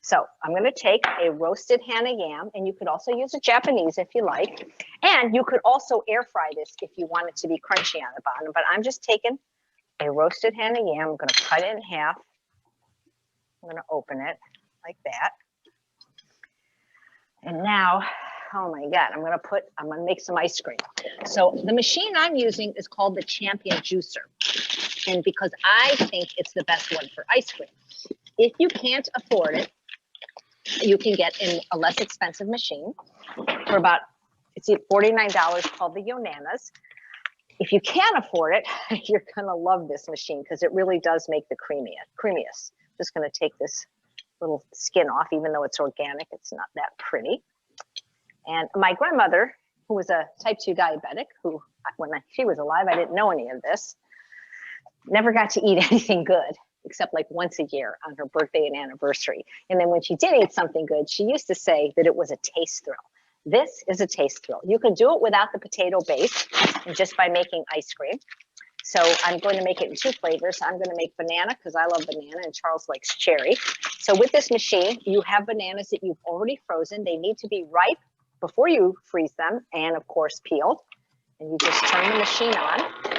So I'm going to take a roasted Hana yam, and you could also use a Japanese if you like. And you could also air fry this if you want it to be crunchy on the bottom. But I'm just taking a roasted Hana yam. I'm going to cut it in half. I'm going to open it like that. And now, oh my God, I'm going to make some ice cream. So the machine I'm using is called the Champion Juicer. And because I think it's the best one for ice cream. If you can't afford it, you can get in a less expensive machine for about, it's $49 called the Yonanas. If you can't afford it, you're gonna love this machine because it really does make the creamiest. Just gonna take this little skin off, even though it's organic, it's not that pretty. And my grandmother, who was a type 2 diabetic, who, when she was alive, I didn't know any of this, never got to eat anything good, except like once a year on her birthday and anniversary. And then when she did eat something good, she used to say that it was a taste thrill. This is a taste thrill. You can do it without the potato base and just by making ice cream. So I'm going to make it in 2 flavors. I'm going to make banana because I love banana and Charles likes cherry. So with this machine, you have bananas that you've already frozen. They need to be ripe before you freeze them and of course peeled. And you just turn the machine on.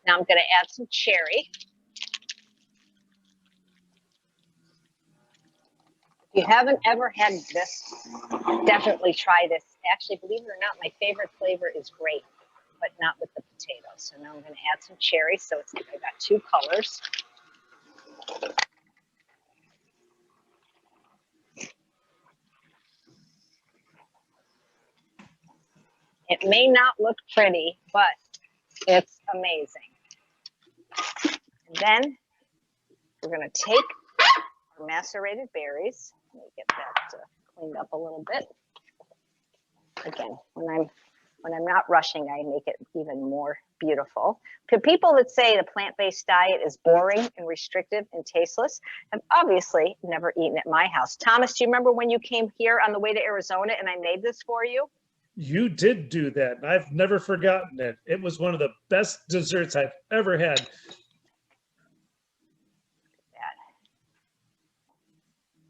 Now I'm going to add some cherry. If you haven't ever had this, definitely try this. Actually, believe it or not, my favorite flavor is grape, but not with the potatoes. So now I'm going to add some cherry. So it's like I got 2 colors. It may not look pretty, but it's amazing. And then we're going to take our macerated berries. Let me get that cleaned up a little bit. Again, when I'm not rushing, I make it even more beautiful. To people that say the plant-based diet is boring and restrictive and tasteless, have obviously never eaten at my house. Thomas, do you remember when you came here on the way to Arizona and I made this for you? You did do that, and I've never forgotten it. It was one of the best desserts I've ever had.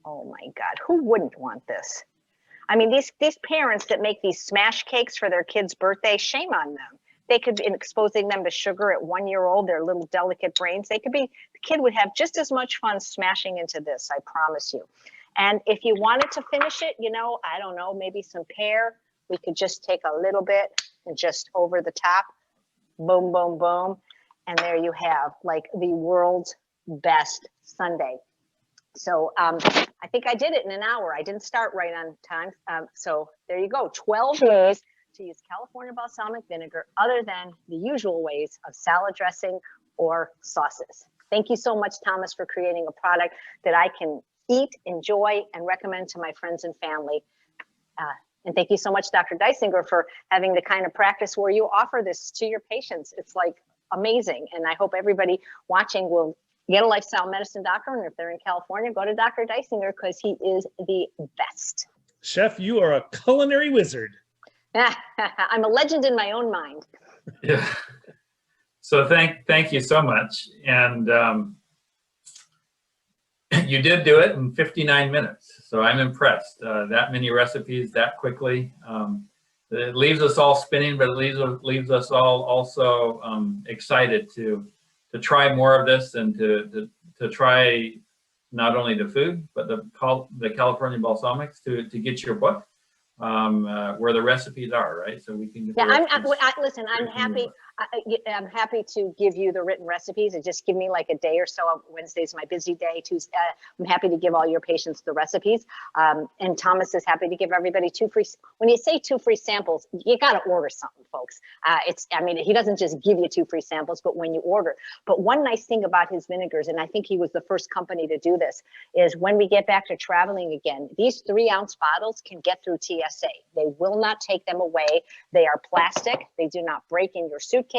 Oh my God, who wouldn't want this? I mean, these parents that make these smash cakes for their kids' birthday, shame on them. they could be exposing them to sugar at 1 year old, their little delicate brains. The kid would have just as much fun smashing into this, I promise you. And if you wanted to finish it, you know, I don't know, maybe some pear, we could just take a little bit and just over the top, boom, boom, boom. And there you have like the world's best sundae. So I think I did it in an hour. I didn't start right on time. So there you go, 12 ways to use California balsamic vinegar other than the usual ways of salad dressing or sauces. Thank you so much, Thomas, for creating a product that I can eat, enjoy, and recommend to my friends and family. And thank you so much, Dr. Dysinger, for having the kind of practice where you offer this to your patients. It's like amazing. And I hope everybody watching will get a lifestyle medicine doctor. And if they're in California, go to Dr. Dysinger because he is the best. Chef, you are a culinary wizard. I'm a legend in my own mind. Yeah. So thank you so much. And you did do it in 59 minutes. So I'm impressed. That many recipes that quickly. It leaves us all spinning, but it leaves us all also excited to try more of this and to try not only the food, but the California balsamics to get your book where the recipes are, right? So we can get listen, I'm happy. I'm happy to give you the written recipes and just give me like a day or so. Wednesday's my busy day. Tuesday, I'm happy to give all your patients the recipes. And Thomas is happy to give everybody 2 free. When you say 2 free samples, you got to order something, folks. I mean, he doesn't just give you 2 free samples, but when you order. But one nice thing about his vinegars, and I think he was the first company to do this, is when we get back to traveling again, these 3-ounce bottles can get through TSA. They will not take them away. They are plastic. They do not break in your suitcase.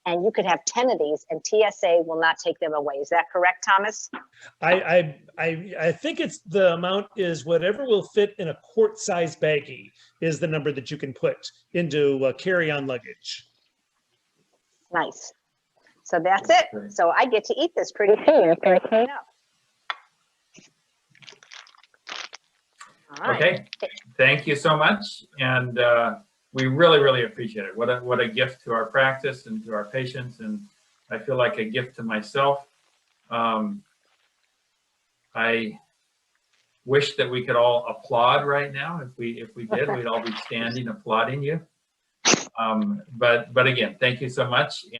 And you could have 10 of these and TSA will not take them away. Is that correct, Thomas? I think it's the amount is whatever will fit in a quart-sized baggie is the number that you can put into carry-on luggage. Nice. So that's it. So I get to eat this pretty soon. It's going to clean up. All right. Okay. Thank you so much. And we really, really appreciate it. What a gift to our practice and to our patients, and I feel like a gift to myself. I wish that we could all applaud right now. If we did, we'd all be standing applauding you. But again, thank you so much.